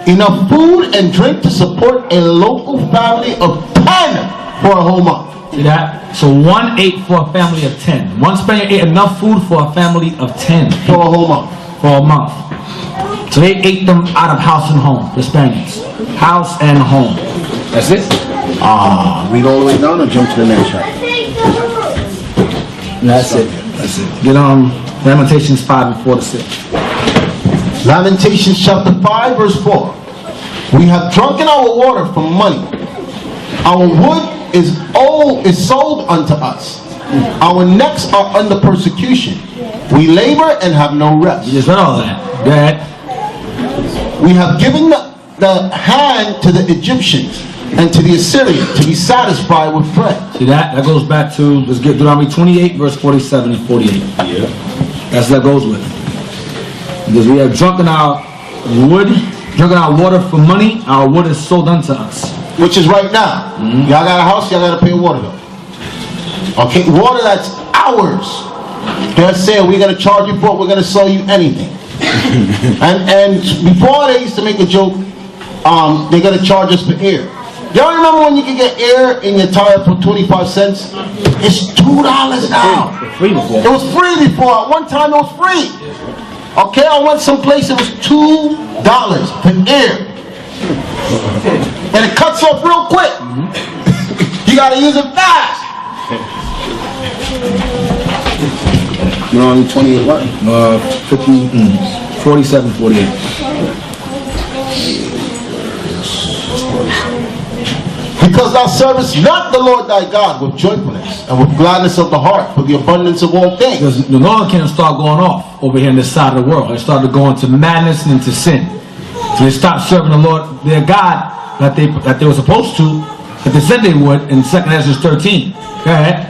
enough food and drink to support a local family of 10 for a whole month. See that? So 1 ate for a family of 10. One Spaniard ate enough food for a family of 10 for a whole month. For a month. So they ate them out of house and home, the Spaniards. House and home. That's it? Read all the way down or jump to the next chapter? That's it. That's it. Get Lamentations 5 and 4 to 6. Lamentations chapter 5 verse 4. We have drunken our water from money. Our wood is sold unto us. Our necks are under persecution. We labor and have no rest. You just read all that. Go ahead. We have given the hand to the Egyptians and to the Assyrians to be satisfied with bread. See that? That goes back to, let's get Deuteronomy 28 verse 47 and 48. Yeah. That's what that goes with. Because we have drunken our wood, drunken our water for money, our wood is sold unto us. Which is right now. Y'all got a house, y'all got to pay a water bill. Okay, water that's ours. They're saying we're going to charge you for it, we're going to sell you anything. and before they used to make a joke, they're going to charge us for air. Y'all remember when you could get air in your tire for 25 cents? It's $2 now. It was free before. At one time it was free. Okay, I went someplace, it was $2 for air. And it cuts off real quick. You got to use it fast. You're on 28 what? 47, 48. Because thou servest not the Lord thy God with joyfulness and with gladness of the heart for the abundance of all things. Because the Lord can start going off over here on this side of the world. They started going to madness and into sin. So they stopped serving the Lord, their God, that they were supposed to, that they said they would in 2 Ezra 13. Go ahead.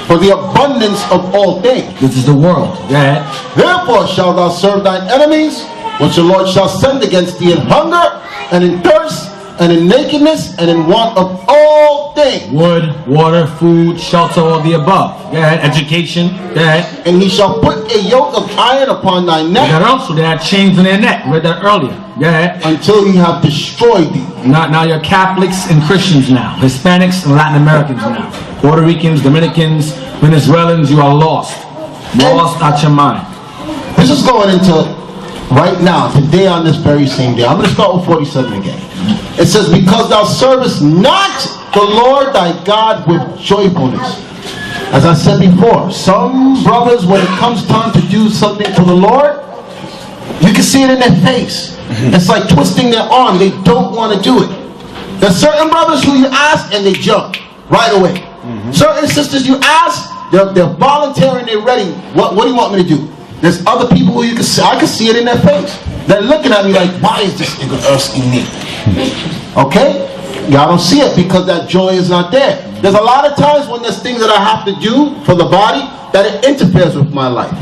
For the abundance of all things. This is the world. Go ahead. Therefore shalt thou serve thine enemies, which the Lord shall send against thee in hunger and in thirst and in nakedness and in want of all things. Wood, water, food, shelter, all the above. Go ahead. Education. Go ahead. And he shall put a yoke of iron upon thy neck. That also, they had chains in their neck. Read that earlier. Go ahead. Until he have destroyed thee. Now you're Catholics and Christians now. Hispanics and Latin Americans now. Puerto Ricans, Dominicans, Venezuelans, you are lost. Lost out your mind. This is going into right now, today on this very same day. I'm going to start with 47 again. It says, because thou servest not the Lord thy God with joyfulness. As I said before, some brothers, when it comes time to do something for the Lord, you can see it in their face. It's like twisting their arm. They don't want to do it. There's certain brothers who you ask and they jump right away. Certain sisters you ask, they're volunteering, they're ready. What do you want me to do? There's other people who you can see, I can see it in their face. They're looking at me like, why is this nigga asking me? Okay? Y'all don't see it because that joy is not there. There's a lot of times when there's things that I have to do for the body that it interferes with my life.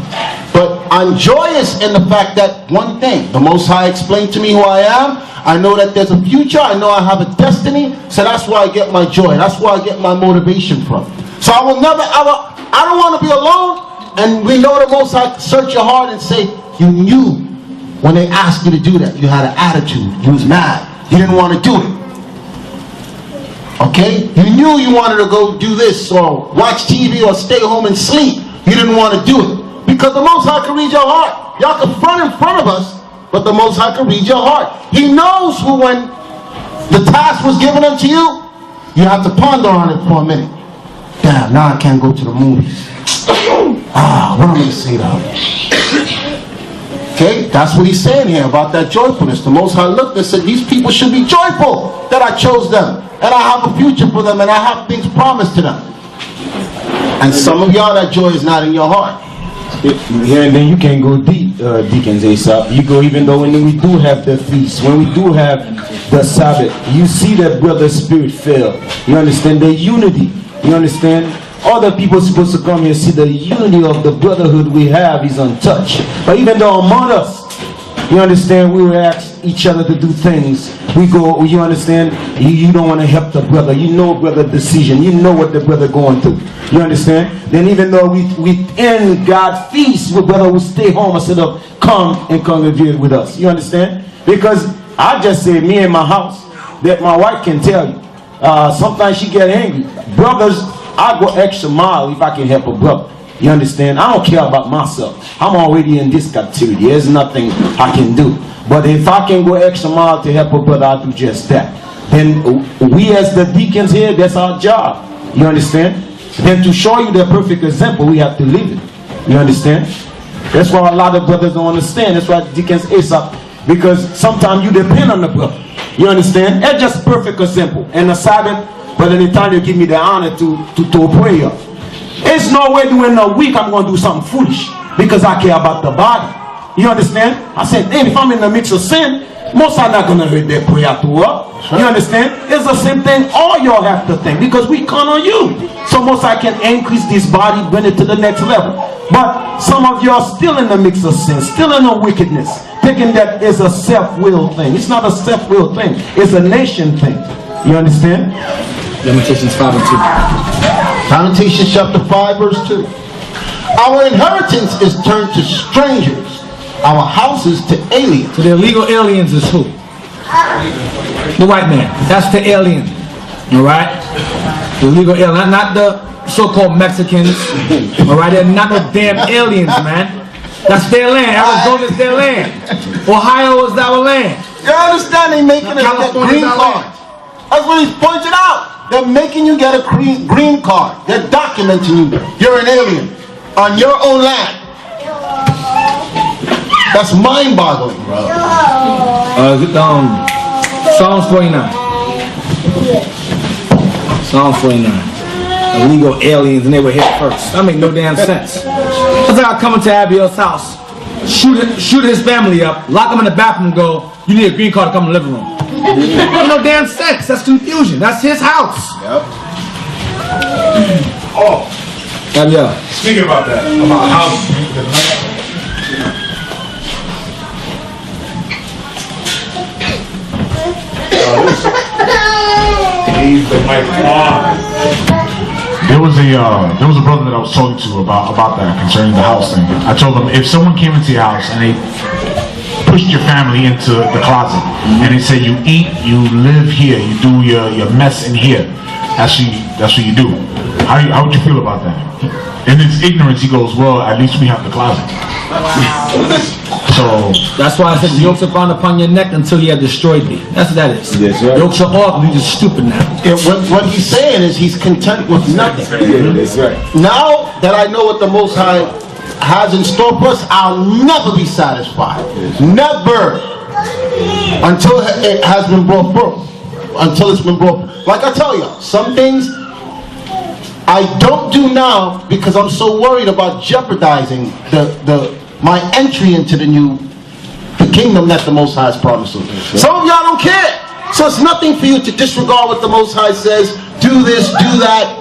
But I'm joyous in the fact that one thing, the Most High explained to me who I am. I know that there's a future. I know I have a destiny. So that's where I get my joy. That's where I get my motivation from. So I will never ever, I don't want to be alone. And we know the Most High search your heart and say, you knew when they asked you to do that. You had an attitude. You was mad. You didn't want to do it. Okay? You knew you wanted to go do this or watch TV or stay home and sleep. You didn't want to do it. Because the Most High can read your heart. Y'all can front in front of us, but the Most High can read your heart. He knows who, when the task was given unto you, you have to ponder on it for a minute. Damn, now I can't go to the movies. What am I going to say to her? Okay, that's what he's saying here about that joyfulness. The Most High looked and said, these people should be joyful that I chose them. And I have a future for them and I have things promised to them. And some of y'all, that joy is not in your heart. Yeah, and then you can go deep, Deacons Aesop. You go even though when we do have the feast, when we do have the Sabbath, you see that brother's spirit fail. You understand? The unity. You understand? Other people are supposed to come here and see the unity of the brotherhood we have is untouched. But even though among us, you understand, we will ask each other to do things. We go, you understand, you don't want to help the brother. You know brother decision. You know what the brother going through. You understand? Then even though we end God feast, with brother will stay home instead of come and congregate with us. You understand? Because I just say me in my house, that my wife can tell you. Sometimes she get angry. Brothers, I go extra mile if I can help a brother. You understand? I don't care about myself. I'm already in this captivity. There's nothing I can do. But if I can go extra mile to help a brother, I'll do just that. Then we as the deacons here, that's our job. You understand? Then to show you the perfect example, we have to live it. You understand? That's why a lot of brothers don't understand. That's why deacons ace up. Because sometimes you depend on the brother. You understand? It's just perfect example. And the Sabbath, but anytime you give me the honor to pray up. There's no way during a week I'm going to do something foolish. Because I care about the body. You understand? I said, damn, if I'm in the mix of sin, most are not going to hear their prayer to up. You understand? It's the same thing all y'all have to think. Because we count on you. So most I can increase this body, bring it to the next level. But some of y'all still in the mix of sin, still in the wickedness, thinking that it's a self-will thing. It's not a self-will thing. It's a nation thing. You understand? Lamentations 5 and 2. Lamentations chapter 5 verse 2. Our inheritance is turned to strangers, our houses to aliens. So the illegal aliens is who? The white man. That's the alien. Alright? The illegal alien. Not the so-called Mexicans. Alright? They're not the damn aliens, man. That's their land. Arizona's their land. Ohio is our land. You understand? They're making it a green card. That's what he's pointing out. They're making you get a green card. They're documenting you. You're an alien on your own land. That's mind-boggling, bro. Psalms 49. Psalms 49. Illegal aliens, and they were here first. That make no damn sense. That's like I come into Abiel's house, shoot his family up, lock him in the bathroom, and go, you need a green card to come in the living room. No damn sense. That's confusion. That's his house. Yep. Oh. Abiel. Speaking about that, about how the mic on. There was a brother that I was talking to about that concerning the house thing. I told him if someone came into your house and they pushed your family into the closet and they said you eat, you live here, you do your mess in here, that's what you do. How would you feel about that? In his ignorance, he goes, well, at least we have the closet. So that's why I said the yokes are bound upon your neck until you have destroyed me. That's what that is. Yes, right. Yokes are off, you're just stupid now. Yeah, what he's saying is he's content with nothing. Yeah, that's right. Now that I know what the Most High has in store for us, I'll never be satisfied. Never. Until it has been brought forth. Until it's been brought. Like I tell you, some things I don't do now because I'm so worried about jeopardizing my entry into the kingdom that the Most High has promised us. Some of y'all don't care. So it's nothing for you to disregard what the Most High says. Do this, do that.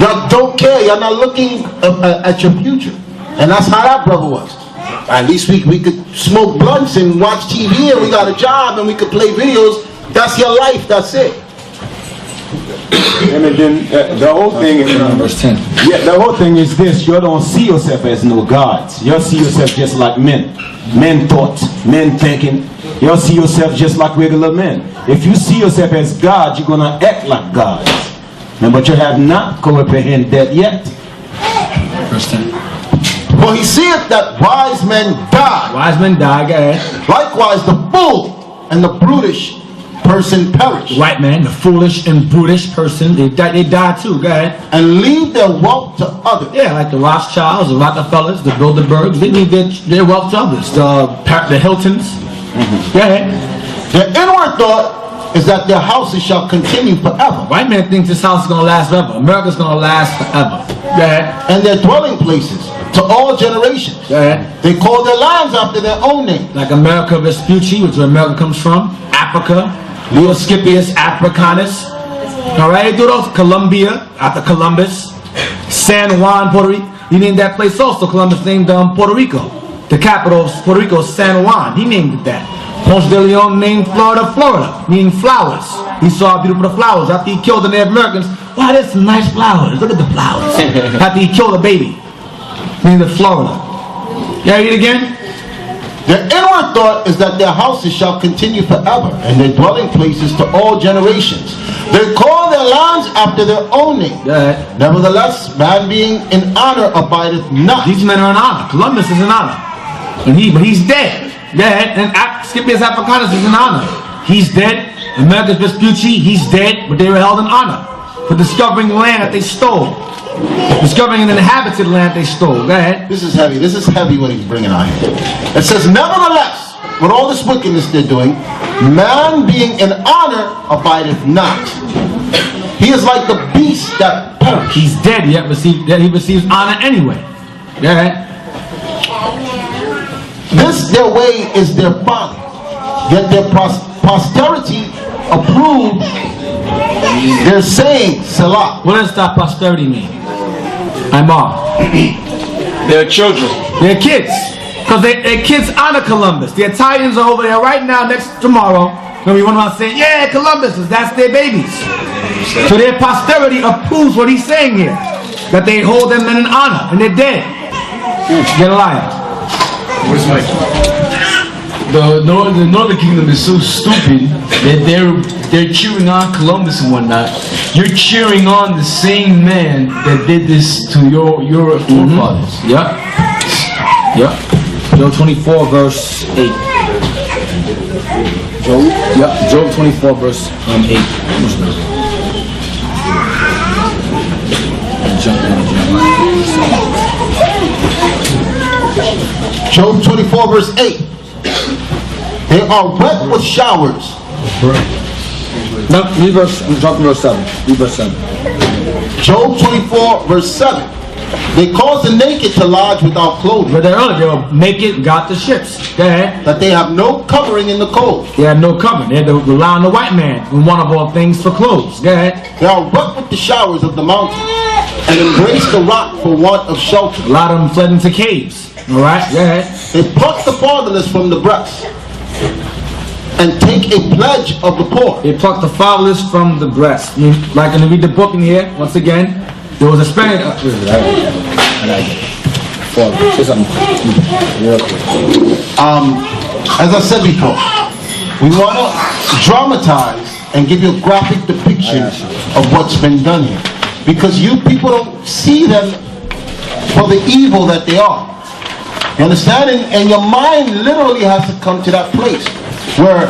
Y'all don't care. Y'all not looking at your future. And that's how that brother was. At least we could smoke blunts and watch TV and we got a job and we could play videos. That's your life. That's it. And then the whole thing is verse 10. Yeah, the whole thing is this: you don't see yourself as no gods. You see yourself just like men. Men thought, men thinking. You see yourself just like regular men. If you see yourself as God, you're gonna act like gods. But you have not comprehended that yet. Verse 10. For he seeth that wise men die. Wise men die, go ahead. Likewise the fool and the brutish person perish. White man, the foolish and brutish person, they die too, go ahead. And leave their wealth to others. Yeah, like the Rothschilds, the Rockefellers, the Bilderbergs, they leave their wealth to others. The Hiltons. Go ahead. Their inward thought is that their houses shall continue forever. White man thinks this house is going to last forever. America's going to last forever. Go ahead. And their dwelling places to all generations. Go ahead. They call their lands after their own name. Like America Vespucci, which is where America comes from. Africa. Leo Scipius Africanus. Alright, do those. Colombia, after Columbus. San Juan, Puerto Rico. He named that place also. Columbus named Puerto Rico. The capital of Puerto Rico is San Juan. He named it that. Ponce de Leon named Florida, meaning flowers. He saw beautiful flowers. After he killed the Native Americans, wow, there's some nice flowers. Look at the flowers. After he killed a baby, named it Florida. Yeah, read it again. Their inward thought is that their houses shall continue forever, and their dwelling places to all generations. They call their lands after their own name. Nevertheless, man being in honor abideth not. These men are in honor. Columbus is in honor. But he's dead. And Scipius Africanus is in honor. He's dead. Americus Vespucci, he's dead, but they were held in honor for discovering land that they stole. Discovering an inhabited land they stole. Go ahead. This is heavy. This is heavy what he's bringing out here. It says, nevertheless, with all this wickedness they're doing, man being in honor abideth not. He is like the beast that perished. He's dead, yet he receives honor anyway. Go ahead. This their way is their folly, yet their posterity approve their saying, Salah. What does that posterity mean? Their children. Their kids. Because their kids honor Columbus. The Italians are over there right now, tomorrow. When we run around saying, yeah, Columbus, that's their babies. So their posterity approves what he's saying here. That they hold them in honor, and they're dead. Get a liar. Where's Mike? The Northern Kingdom is so stupid that they're cheering on Columbus and whatnot. You're cheering on the same man that did this to your forefathers. Yep. Job 24 verse 8. Job 24 verse 8. Job 24 verse 8. They are wet with showers. No, read verse 7. Read verse 7. Job 24 verse 7. They caused the naked to lodge without clothing. But they were naked, got the ships. Go ahead. That they have no covering in the cold. They have no covering. They had to rely on the white man who one of all things for clothes. Go ahead. They are wet with the showers of the mountains and embrace the rock for want of shelter. A lot of them fled into caves. All right, go ahead. They pluck the fatherless from the breast and take a pledge of the poor. They pluck the fatherless from the breast. Like when you read the book in here, once again, there was a Spanish. As I said before, we want to dramatize and give you a graphic depiction of what's been done here, because you people don't see them for the evil that they are. You understand? And your mind literally has to come to that place where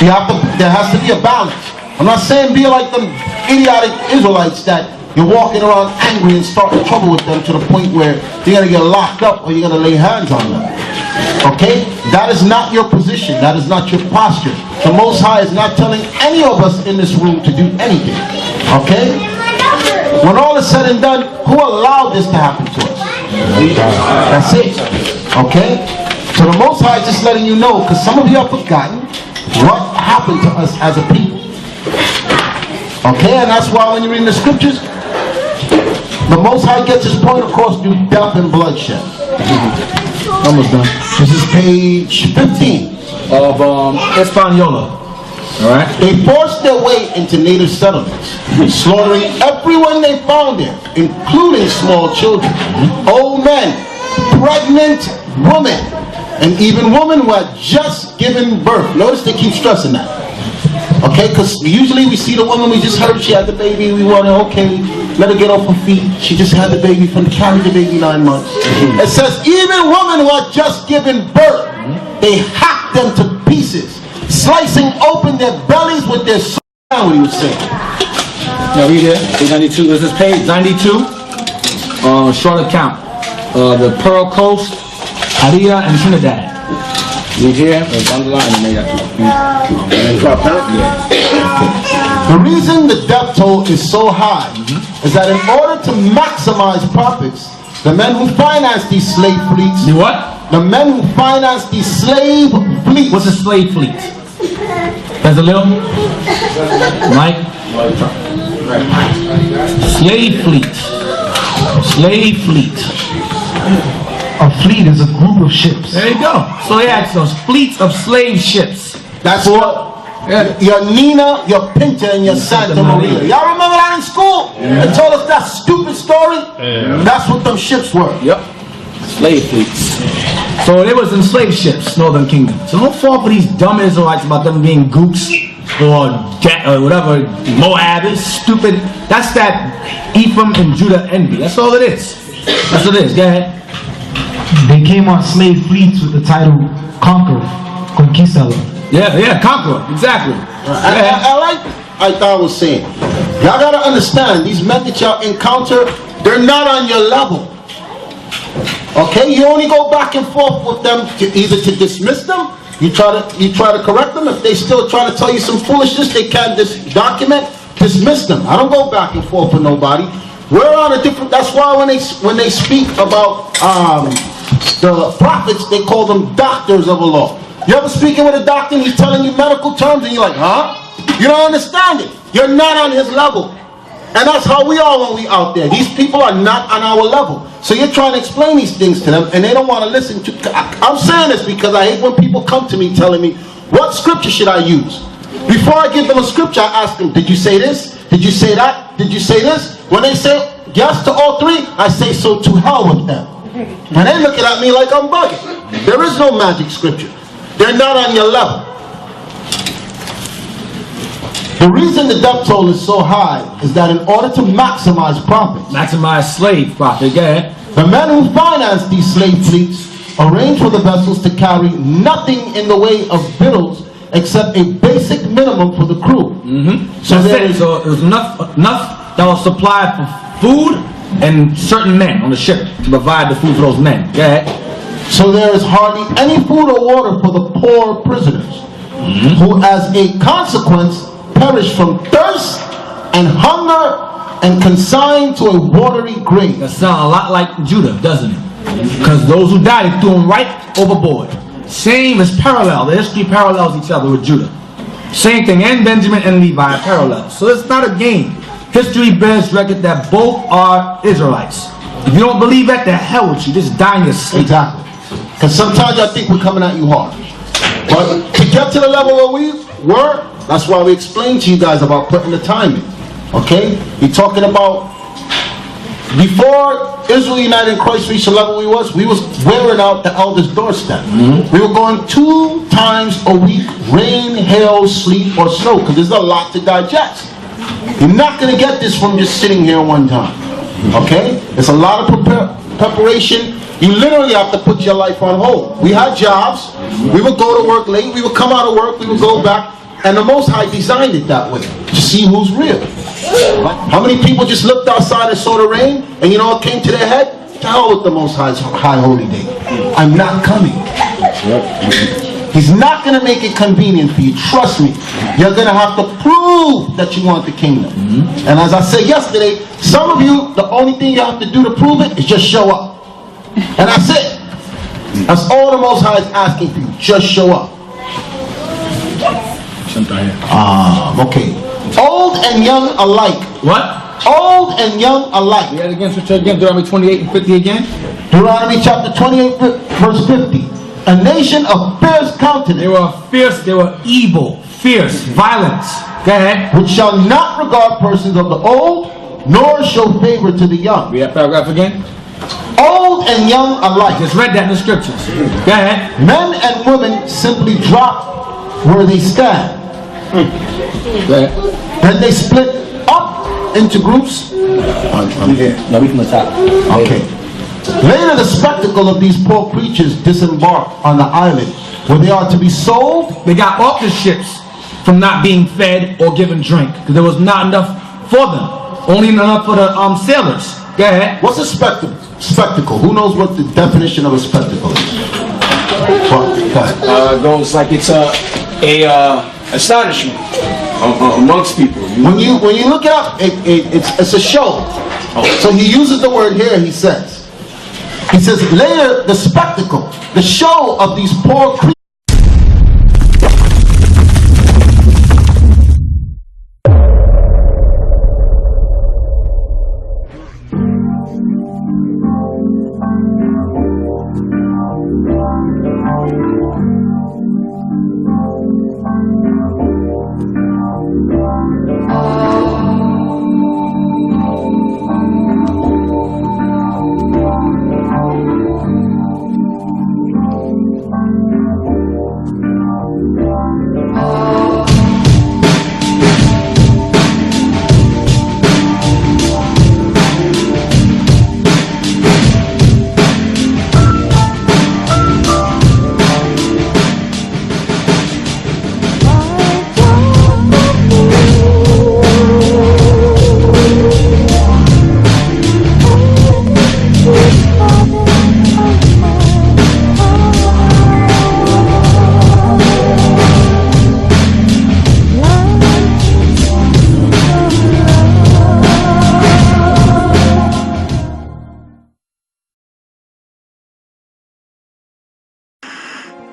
there has to be a balance. I'm not saying be like them idiotic Israelites that you're walking around angry and starting trouble with them to the point where you're going to get locked up or you're going to lay hands on them. Okay? That is not your position. That is not your posture. The Most High is not telling any of us in this room to do anything. Okay? When all is said and done, who allowed this to happen to us? That's it. Okay? So the Most High is just letting you know, because some of you have forgotten what happened to us as a people. Okay? And that's why when you read the scriptures, the Most High gets his point across through death and bloodshed. Almost done. This is page 15 of Hispaniola. Alright? They forced their way into native settlements, slaughtering everyone they found there, including small children, old men, pregnant women, and even women who had just given birth. Notice they keep stressing that. Okay, because usually we see the woman, we just heard she had the baby, we want to, okay, let her get off her feet. She just had the baby, carried the baby 9 months. It says even women who had just given birth, they hacked them to pieces, slicing open their bellies with their sword, what he was saying. Now read here, page 92, this is page 92, short account. The Pearl Coast, Haria, and Trinidad. Read here, underline, and made that. The reason the death toll is so high is that in order to maximize profits, the men who finance these slave fleets. The what? The men who finance these slave fleets. What's a slave fleet? There's a little Mike. Slave fleet. Slave fleet. A fleet is a group of ships. There you go. So they asked those fleets of slave ships. That's what your Nina, your Pinta, and your Santa Maria. Y'all remember that in school? They told us that stupid story? That's what them ships were. Yep. Slave fleets. So So they was enslaved ships, Northern Kingdom. So don't fall for these dumb Israelites about them being gooks or whatever. Moab is stupid. That's that Ephraim and Judah envy. That's all it is. That's what it is. Go ahead. They came on slave fleets with the title Conqueror, Conquistador. Yeah, Conqueror. Exactly. I like I was saying. Y'all gotta understand, these men that y'all encounter, they're not on your level. Okay, you only go back and forth with them either to dismiss them, you try to correct them. If they still try to tell you some foolishness they can't dismiss them. I don't go back and forth with nobody. We're on a different. That's why when they speak about the prophets, they call them doctors of the law. You ever speaking with a doctor and he's telling you medical terms and you're like, huh? You don't understand it. You're not on his level. And that's how we are when we out there. These people are not on our level. So you're trying to explain these things to them and they don't want to listen to. I'm saying this because I hate when people come to me telling me, what scripture should I use? Before I give them a scripture, I ask them, did you say this? Did you say that? Did you say this? When they say yes to all three, I say, so to hell with them. And they looking at me like I'm bugging. There is no magic scripture. They're not on your level. The reason the death toll is so high is that in order to maximize profits, maximize slave profit, go ahead. The men who finance these slave fleets arrange for the vessels to carry nothing in the way of victuals except a basic minimum for the crew. So it was enough that was supplied for food and certain men on the ship to provide the food for those men. Go ahead. So there is hardly any food or water for the poor prisoners, who as a consequence perish from thirst and hunger and consigned to a watery grave. That sounds a lot like Judah, doesn't it? Because those who died, they threw them right overboard. Same as parallel. The history parallels each other with Judah. Same thing, and Benjamin and Levi parallel. So it's not a game. History bears record that both are Israelites. If you don't believe that, the hell with you. Just die in your sleep. Exactly. Because sometimes I think we're coming at you hard. But to get to the level where we were, that's why we explained to you guys about putting the time in. Okay? We're talking about before Israel United in Christ reached the level we was wearing out the elders' doorstep. We were going 2 times a week, rain, hail, sleet, or snow, because there's a lot to digest. You're not going to get this from just sitting here one time. Okay? It's a lot of preparation. You literally have to put your life on hold. We had jobs. We would go to work late. We would come out of work. We would go back. And the Most High designed it that way, to see who's real. How many people just looked outside and saw the rain, and you know what came to their head? To hell with the Most High's high holy day. I'm not coming. He's not going to make it convenient for you. Trust me. You're going to have to prove that you want the kingdom. And as I said yesterday, some of you, the only thing you have to do to prove it is just show up. And that's it. That's all the Most High is asking for you. Just show up. Okay. Old and young alike. What? Old and young alike. Read it again, switch again. Deuteronomy 28 and 50 again. Deuteronomy chapter 28, verse 50. A nation of fierce countenance. They were fierce, they were evil, fierce, violence. Go ahead. Which shall not regard persons of the old, nor show favor to the young. Read that paragraph again. Old and young alike. Just read that in the scriptures. Go ahead. Men and women simply drop where they stand. Then they split up into groups. No, we from the top. Okay. Later, the spectacle of these poor creatures disembarked on the island where they are to be sold. They got off the ships from not being fed or given drink because there was not enough for them. Only enough for the sailors. Go ahead. What's a spectacle? Who knows what the definition of a spectacle is? Goes like it's a astonishment amongst people. When you look it up, it's a show. So he uses the word here. He says later the spectacle, the show of these poor creatures.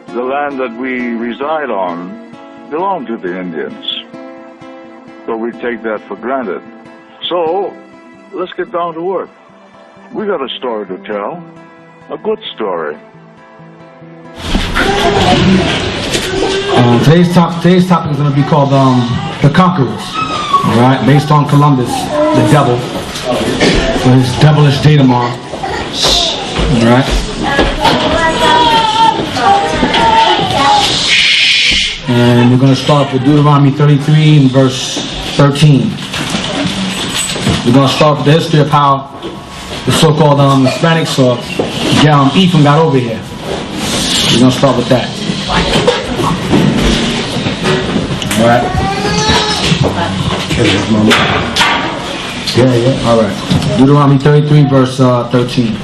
the land that we reside on belonged to the Indians. But we take that for granted. So, let's get down to work. We got a story to tell. A good story. Today's topic is going to be called The Conquerors. Alright, based on Columbus, the devil. For his devilish day tomorrow. Alright. And we're going to start with Deuteronomy 33 and verse 13. We're going to start with the history of how the so-called Hispanics or Ephraim got over here. We're going to start with that. Alright. Yeah. Alright. Deuteronomy 33 verse 13.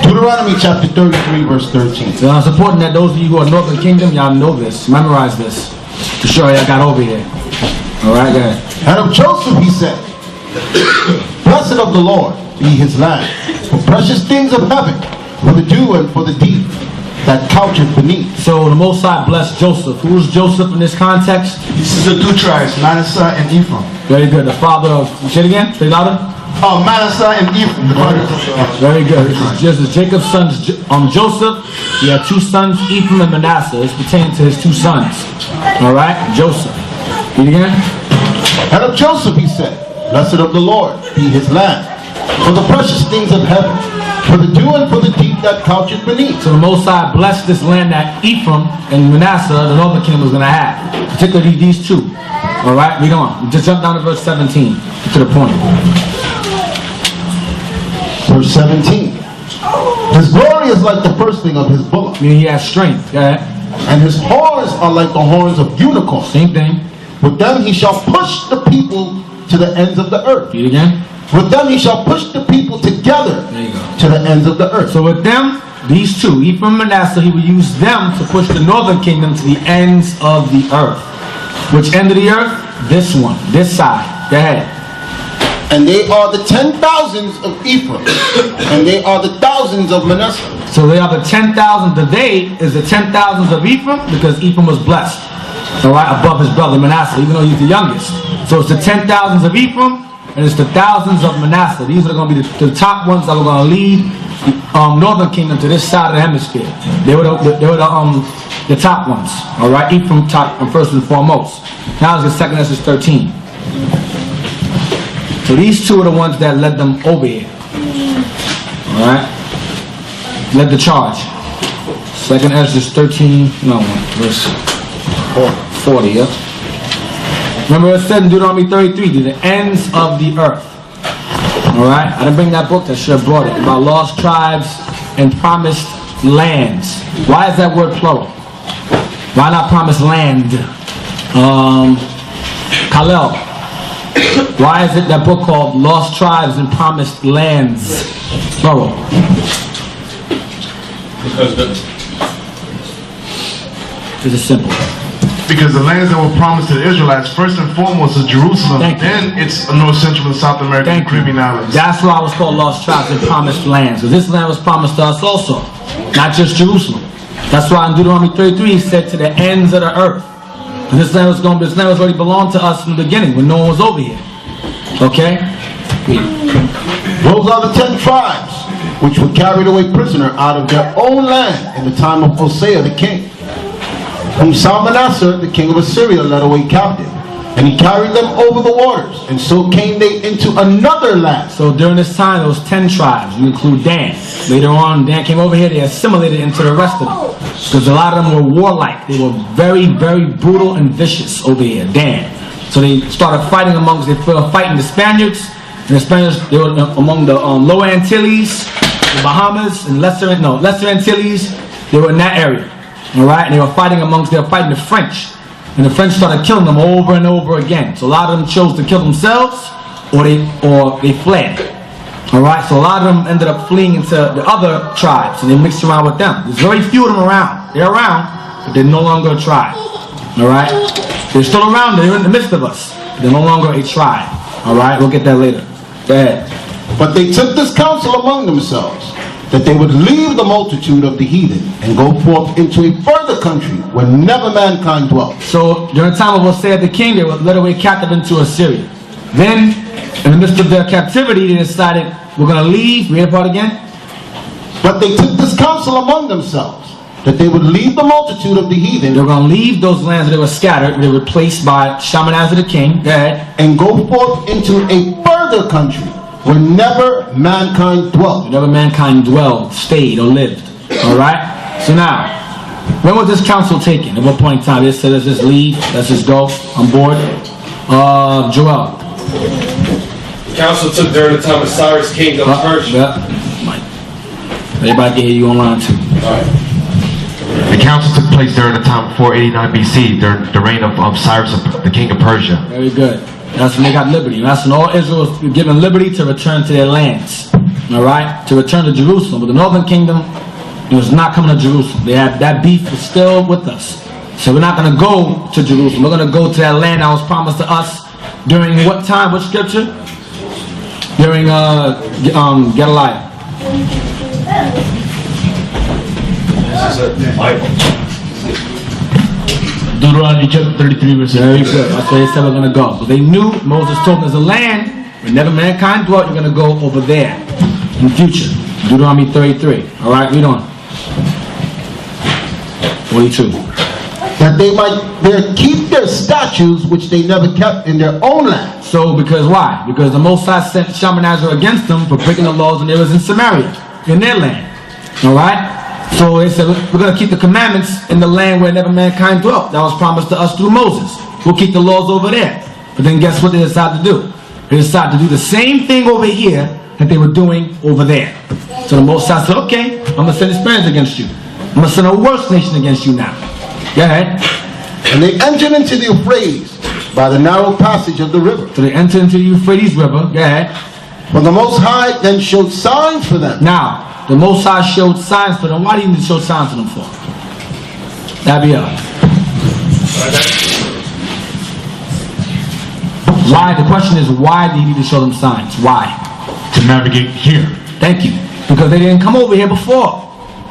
Deuteronomy chapter 33 verse 13. So it's important that those of you who are Northern Kingdom, y'all know this, memorize this, to show y'all got over here. Alright, go ahead. And of Joseph he said, Blessed of the Lord be his land, for precious things of heaven, for the dew and for the deep that coucheth beneath. So the Most High blessed Joseph. Who is Joseph in this context? This is the two tribes, Manasseh and Ephraim. Very good. The father of, say it again, say it louder. Manasseh and Ephraim, the fathers of Very good. This is Jacob's sons, Joseph. He had two sons, Ephraim and Manasseh. It's pertaining to his two sons. Alright, Joseph. Read again. And of Joseph he said, Blessed of the Lord be his land, for the precious things of heaven, for the dew and for the deep that coucheth beneath. So the Most High blessed this land that Ephraim and Manasseh, the northern kingdom, was going to have. Particularly these two. Alright, read on. Just jump down to verse 17. Get to the point. Verse 17. His glory is like the bursting of his bullock. Meaning he has strength. Go ahead. And his horns are like the horns of unicorns. Same thing. With them he shall push the people to the ends of the earth. Read again. With them he shall push the people together to the ends of the earth. So with them, these two, Ephraim and Manasseh, he would use them to push the northern kingdom to the ends of the earth. Which end of the earth? This one. This side. Go ahead. And they are the 10,000s of Ephraim, and they are the thousands of Manasseh. So they are the 10,000. The they is the 10,000s of Ephraim, because Ephraim was blessed. Alright, above his brother Manasseh, even though he's the youngest. So it's the 10,000s of Ephraim, and it's the thousands of Manasseh. These are going to be the top ones that are going to lead northern kingdom to this side of the hemisphere. They were the top ones. Alright, Ephraim top first and foremost. Now it's the second Esdras 13. So these two are the ones that led them over here. Alright? Led the charge. Second Esdras 13, no, verse 40, yeah? Remember it said in Deuteronomy 33, to the ends of the earth. Alright? I didn't bring that book, I should have brought it. About lost tribes and promised lands. Why is that word plural? Why not promised land? Kalel. Why is it that book called Lost Tribes and Promised Lands? Plural. This is simple. Because the lands that were promised to the Israelites, first and foremost, is Jerusalem. Then it's North Central and South America and Caribbean islands. That's why it was called Lost Tribes and Promised Lands. Because this land was promised to us also. Not just Jerusalem. That's why in Deuteronomy 33 he said to the ends of the earth. And this land was already belonged to us from the beginning when no one was over here. Okay? Those are the 10 tribes which were carried away prisoner out of their own land in the time of Hosea the king, whom Salmanassar the king of Assyria led away captive. And he carried them over the waters, and so came they into another land. So during this time, there was 10 tribes. You include Dan. Later on, Dan came over here, they assimilated into the rest of them. Because a lot of them were warlike. They were very, very brutal and vicious over here, Dan. So they started fighting amongst, they were fighting the Spaniards. And the Spaniards, they were among the Lower Antilles, the Bahamas, and Lesser Antilles. They were in that area. Alright? And they were fighting the French. And the French started killing them over and over again. So a lot of them chose to kill themselves, or they fled. Alright, so a lot of them ended up fleeing into the other tribes, and they mixed around with them. There's very few of them around. They're around, but they're no longer a tribe. Alright? They're still around, they're in the midst of us. But they're no longer a tribe. Alright, we'll get that later. Go ahead. But they took this counsel among themselves, that they would leave the multitude of the heathen and go forth into a further country where never mankind dwelt. So during the time of Hosea the king, they were led away captive into Assyria. Then, in the midst of their captivity, they decided, we're going to leave. Read the part again. But they took this counsel among themselves, that they would leave the multitude of the heathen. They're going to leave those lands that were scattered. They were replaced by Shalmaneser the king. Go ahead. And go forth into a further country where never mankind dwelt. Never mankind dwelled, stayed, or lived. Alright? So now, when was this counsel taken? At what point in time? They said, let's just leave, let's just go, I'm bored. Joel. The council took during the time of Cyrus, king of Persia. Everybody can hear you online too. The council took place during the time of 489 BC, during the reign of Cyrus, the king of Persia. Very good. That's when they got liberty. That's when all Israel was given liberty to return to their lands. Alright? To return to Jerusalem. But the northern kingdom, it was not coming to Jerusalem. They had that beef was still with us. So we're not going to go to Jerusalem. We're going to go to that land that was promised to us during what time? What scripture? During Gedaliah. Deuteronomy chapter 33 verse 8. Very good. That's where they said we're going to go. So they knew, Moses told them there's a land where never mankind dwelt. You're going to go over there in the future. Deuteronomy 33. Alright, read on. 42. That they might keep their statutes which they never kept in their own land. So because why? Because the Most High sent Shalmaneser against them for breaking the laws when they was in Samaria, in their land. Alright? So they said, we're going to keep the commandments in the land where never mankind dwelt. That was promised to us through Moses. We'll keep the laws over there. But then guess what they decided to do? They decided to do the same thing over here that they were doing over there. So the Most High said, okay, I'm going to send the Spaniards against you. I'm going to send a worse nation against you now. Go ahead. And they entered into the Euphrates by the narrow passage of the river. So they entered into the Euphrates River. Go ahead. But the Most High then showed signs for them. Now, the Most High showed signs for them. Why do you need to show signs for them for? That'd be up. Why? The question is, why do you need to show them signs? Why? To navigate here. Thank you. Because they didn't come over here before.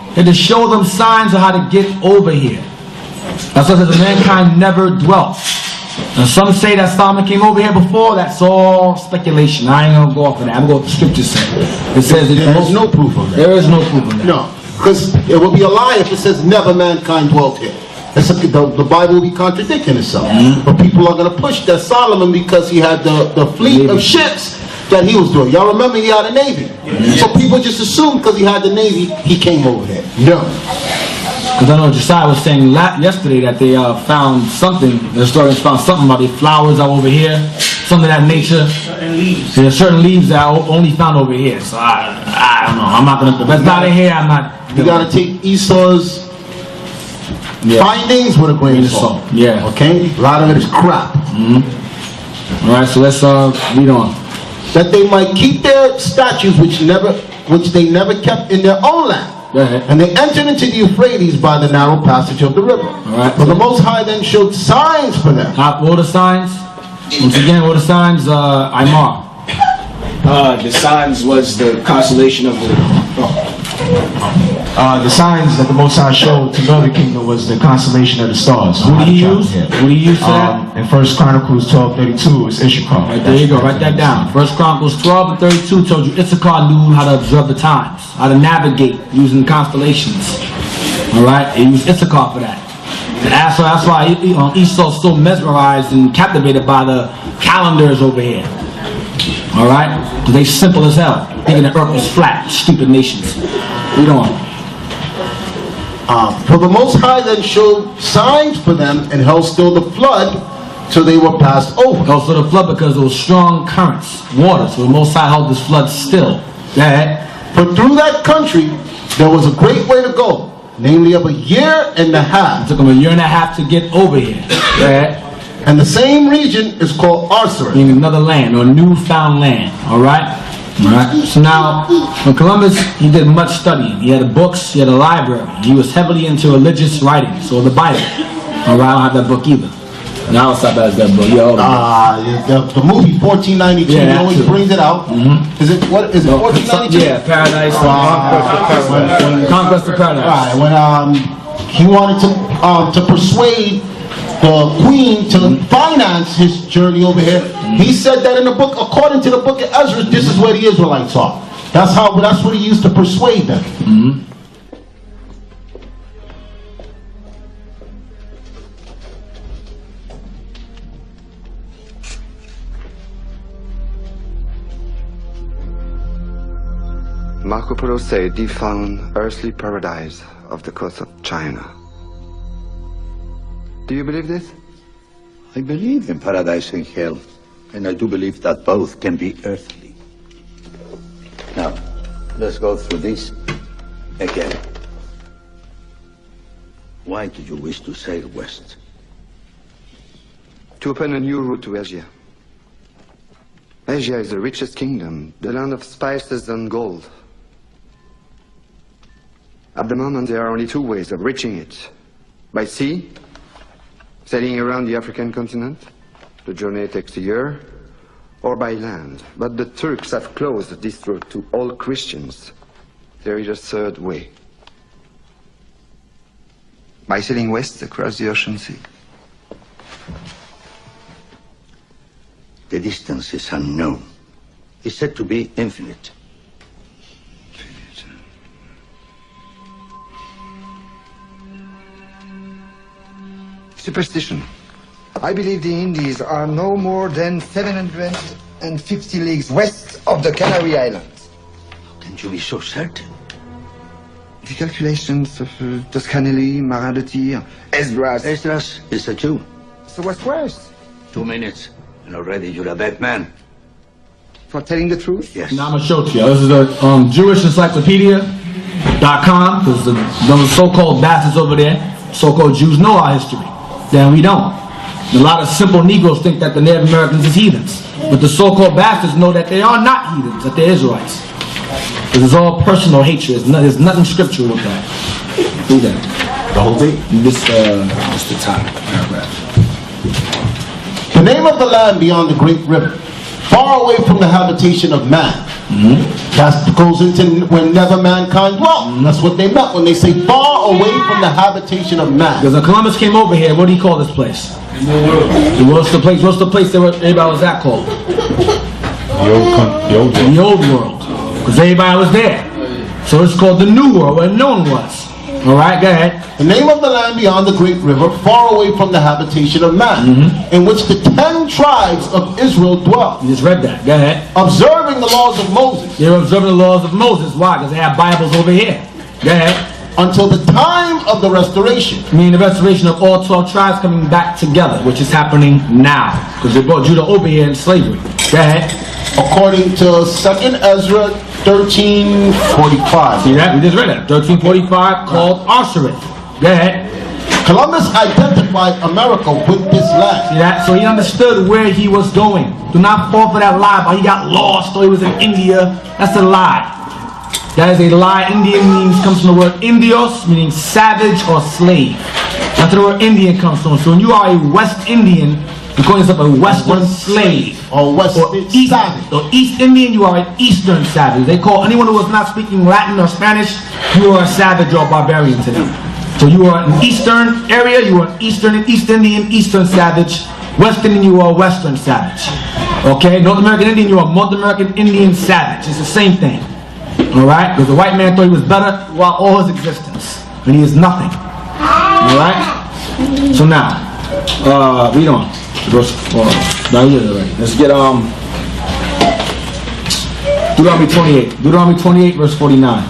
They had to show them signs of how to get over here. That's why the mankind never dwelt. And some say that Solomon came over here before. That's all speculation. I ain't gonna go off of that. I'm going to go with the scripture says. It says that there is no proof of that. There is no proof of that. No, because it would be a lie if it says never mankind dwelt here. The Bible will be contradicting itself. But people are going to push that Solomon because he had the fleet of ships that he was doing. Y'all remember he had a navy. So people just assumed because he had the navy, he came over there. No. Because I know Josiah was saying yesterday that they found something, the historians found something about the flowers out over here, something of that nature. There are certain leaves that are only found over here. So I don't know. I'm not going to, that's not in here, I'm not. You got to take Esau's findings with a grain of salt. Yeah. Okay? A lot of it is crap. Alright, so let's read on. That they might keep their statutes which they never kept in their own land. And they entered into the Euphrates by the narrow passage of the river. Alright. But the Most High then showed signs for them. What are the signs? Once again, what are the signs? Aymar. The signs was the constellation of the signs that the Most High showed to Northern Kingdom was the constellation of the stars. Who do you use? Who do you use for that? In 1 Chronicles 12:32, it's Issachar. Right, there you go. Write that down. 1 Chronicles 12:32 told you Issachar knew how to observe the times, how to navigate using constellations. All right, they used Issachar for that. And that's why Esau's so mesmerized and captivated by the calendars over here. All right, because they simple as hell, thinking the earth was flat. Stupid nations. Read on. For the Most High then showed signs for them and held still the flood till they were passed over. Held still the flood because there was strong currents, water. So the Most High held this flood still. For through that country there was a great way to go, namely of a year and a half. It took them a year and a half to get over here. And the same region is called Arsarat. Meaning another land or newfound land. Alright? Alright? So now, when Columbus, he did much studying. He had books, he had a library. He was heavily into religious writing. So the Bible. Alright, I don't have that book either. Now it's not bad as that, bro. The movie 1492 Yeah, that always too. brings it out. Is it what is it? 1492? Yeah, Paradise. Conquest of Paradise. Right, when he wanted to persuade the queen to finance his journey over here, he said that in the book, according to the book of Ezra, this is where the Israelites are. That's what he used to persuade them. Marco Polo said he found earthly paradise off the coast of China. Do you believe this? I believe in paradise and hell, and I do believe that both can be earthly. Now, let's go through this again. Why do you wish to sail west? To open a new route to Asia. Asia is the richest kingdom, the land of spices and gold. At the moment, there are only two ways of reaching it. By sea, sailing around the African continent. The journey takes a year. Or by land. But the Turks have closed this route to all Christians. There is a third way. By sailing west across the ocean sea. The distance is unknown. It's said to be infinite. Superstition. I believe the Indies are no more than 750 leagues west of the Canary Islands. How can you be so certain? The calculations of Toscanelli, Marin de Tir, Esdras. Esdras is a Jew. So what's worse? 2 minutes, and already you're a dead man. For telling the truth? Yes. Now I'm gonna show it to you. This is the Jewish Encyclopedia.com, because those so-called bastards over there, so-called Jews, know our history. Then we don't. A lot of simple Negroes think that the Native Americans is heathens. But the so-called bastards know that they are not heathens, that they're Israelites. This is all personal hatred. There's nothing scriptural with that. Do that. The whole thing? Just the top paragraph. The name of the land beyond the great river, far away from the habitation of man. That goes into when never mankind dwelt. That's what they meant when they say far away from the habitation of man. Because when Columbus came over here, what do you call this place? What's the place that everybody was at called? The old world. Because everybody was there. So it's called the new world, where no one was. Alright, go ahead. The name of the land beyond the great river, far away from the habitation of man, in which the 10 tribes of Israel dwell. You just read that. Go ahead. Observing the laws of Moses. They're observing the laws of Moses. Why? Because they have Bibles over here. Go ahead. Until the time of the restoration. Meaning the restoration of all 12 tribes coming back together, which is happening now. Because they brought Judah over here in slavery. Go ahead. According to 2nd Ezra 13:45. See that? We just read that. 13:45 called Osiris. Go ahead. Columbus identified America with this land. See that? So he understood where he was going. Do not fall for that lie about he got lost or he was in India. That's a lie. That is a lie. Indian comes from the word Indios, meaning savage or slave. That's where the word Indian comes from. So when you are a West Indian, you're calling yourself a Western slave. Or East savage. Or East Indian, you are an Eastern savage. They call anyone who is not speaking Latin or Spanish, you are a savage or barbarian to them. So you are an Eastern area, you are an East Indian, Eastern savage. West Indian, you are a Western savage. Okay? North American Indian, you are a North American Indian savage. It's the same thing. Alright? Because the white man thought he was better while all his existence. And he is nothing. Alright? So now, read on. Verse 4. Let's get Deuteronomy 28. Deuteronomy 28, verse 49.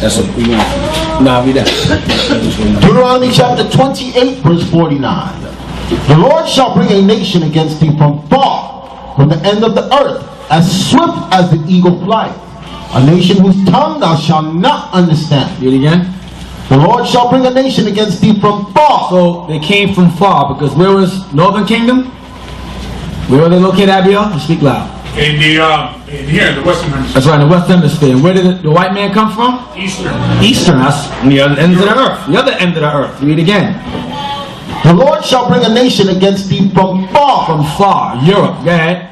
That's what we want. Nah, read that. Deuteronomy chapter 28, verse 49. The Lord shall bring a nation against thee from far, from the end of the earth, as swift as the eagle flieth. A nation whose tongue thou shalt not understand. Read it again. The Lord shall bring a nation against thee from far. So they came from far, because where was Northern Kingdom? Where were they located, Abiel? Speak loud. In here in the Western Hemisphere. That's right, in the Western Hemisphere. And where did the white man come from? Eastern. Eastern. That's the other end of the earth. The other end of the earth. Read again. The Lord shall bring a nation against thee from far. From far. Europe. Go ahead.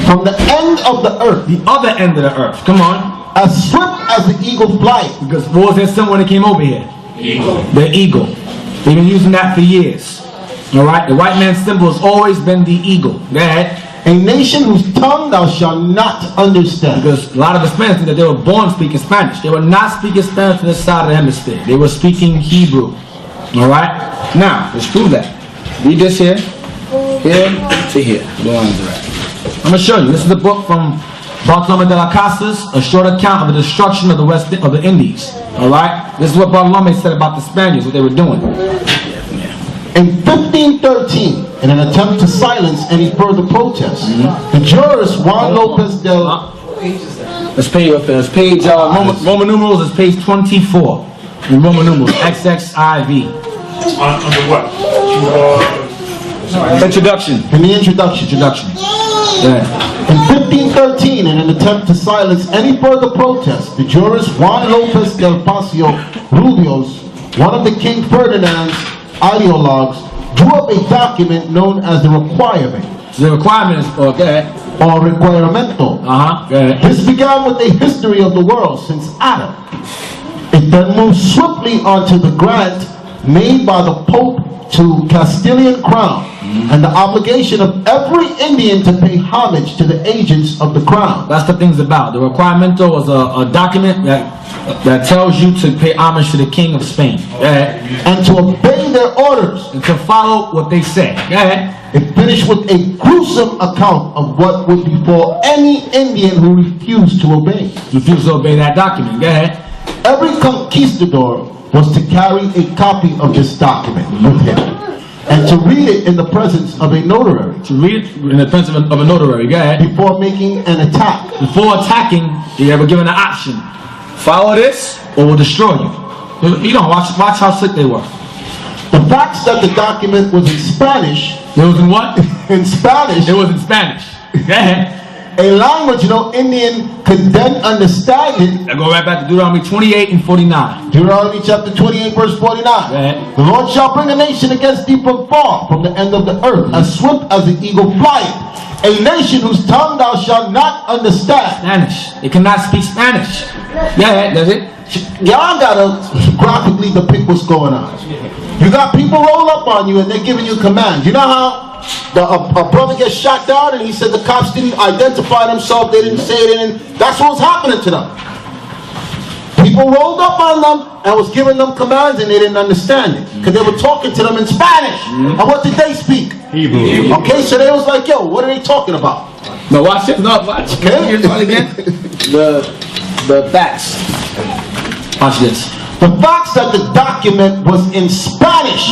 From the end of the earth. The other end of the earth. Come on. As swift as the eagle flight. Because what was their symbol when they came over here? Eagle. The eagle. They've been using that for years. Alright? The white man's symbol has always been the eagle. Go ahead. A nation whose tongue thou shalt not understand. Because a lot of Hispanics think that they were born speaking Spanish. They were not speaking Spanish on this side of the hemisphere. They were speaking Hebrew. Alright? Now, let's prove that. Read this here. Here to here. The lines are at. I'm going to show you. This is the book from Bartolome de las Casas, a short account of the destruction of the Indies. Alright? This is what Bartolome said about the Spaniards, what they were doing. In 1513, in an attempt to silence any further protests, the jurist Juan Lopez del... Let's page Roman numerals is page 24. In Roman numerals, XXIV. Under what? Introduction. In the introduction. Yeah. In 1513, in an attempt to silence any further protests, the jurist Juan Lopez del Pasio Rubios, one of the King Ferdinand's ideologues, drew up a document known as the requirement. The requirement is, okay. Or requiremento. Okay. This began with a history of the world since Adam. It then moved swiftly onto the grant made by the Pope to Castilian crown and the obligation of every Indian to pay homage to the agents of the crown. That's what thing's about. The requiremento was a document that tells you to pay homage to the King of Spain. And to obey their orders. And to follow what they say. It finished with a gruesome account of what would befall any Indian who refused to obey. Refused to obey that document. Go ahead. Every conquistador was to carry a copy of this document with him and to read it in the presence of a notary. To read it in the presence of a notary. Go ahead. Before making an attack. Before attacking, you were given an option. Follow this or we'll destroy you. You know, watch how slick they were. The facts that the document was in Spanish. It was in what? In Spanish. It was in Spanish. Go ahead. A language no Indian could then understand it. I go right back to Deuteronomy 28 and 49. Deuteronomy chapter 28 verse 49. The Lord shall bring a nation against thee from far, from the end of the earth, as swift as the eagle flieth. A nation whose tongue thou shalt not understand. Spanish. They cannot speak Spanish. Yeah, does it? Y'all gotta graphically depict what's going on. You got people roll up on you and they're giving you commands. You know how a brother gets shot down and he said the cops didn't identify themselves, they didn't say it, and that's what was happening to them. People rolled up on them and was giving them commands and they didn't understand it because they were talking to them in Spanish. And what did they speak? Hebrew. Okay, so they was like, yo, what are they talking about? No, watch it. No, watch. Okay. Here's one again. The facts. Watch this. The facts that the document was in Spanish,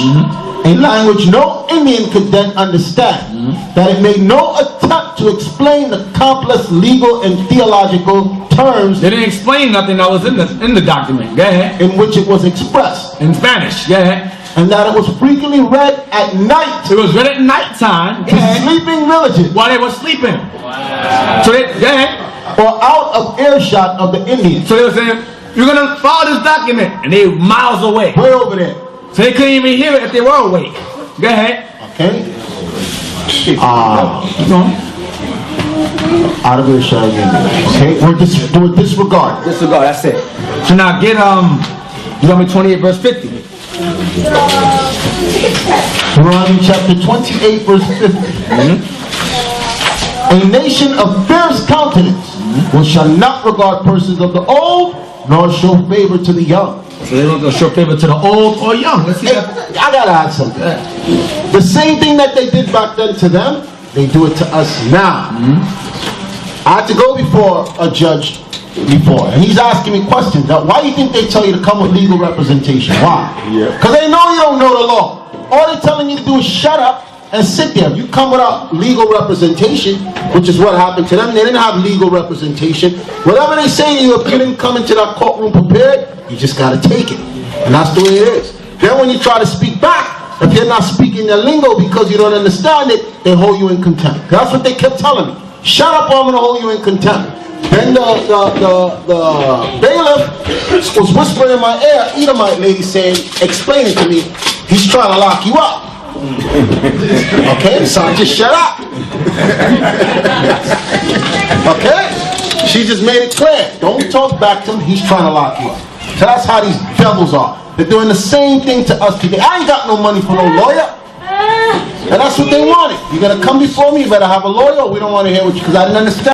a language no Indian could then understand, that it made no attempt to explain the complex legal and theological terms. They didn't explain nothing that was in the document. Go ahead. In which it was expressed. In Spanish. Go ahead. And that it was frequently read at night. It was read at nighttime. To sleeping villages. While they were sleeping. Wow. So they, go ahead. Or out of earshot of the Indians. So they were saying, you're going to follow this document. And they were miles away. Way over there. So they couldn't even hear it if they were awake. Go ahead. Okay. Out of earshot again. Okay. We're disregard. Disregard, that's it. So now get Deuteronomy 28 verse 50. Deuteronomy chapter 28 verse 50. A nation of fierce countenance which shall not regard persons of the old nor show favor to the young. So they don't go show favor to the old or young. Let's see that. I gotta add something. The same thing that they did back then to them, they do it to us now. I had to go before a judge before, and he's asking me questions. Now, why do you think they tell you to come with legal representation? Why? Because they know you don't know the law. All they're telling you to do is shut up and sit there. You come without legal representation, which is what happened to them. They didn't have legal representation. Whatever they say to you, if you didn't come into that courtroom prepared, you just got to take it. And that's the way it is. Then when you try to speak back, if you're not speaking their lingo because you don't understand it, they hold you in contempt. That's what they kept telling me. Shut up or I'm going to hold you in contempt. Then the bailiff was whispering in my ear, Edomite lady saying, explaining to me, he's trying to lock you up. Okay, so I just shut up. Okay? She just made it clear. Don't talk back to him, he's trying to lock you up. So that's how these devils are. They're doing the same thing to us today. I ain't got no money for no lawyer. And that's what they wanted. You're going to come before me, you better have a lawyer, or we don't want to hear what you, because I didn't understand.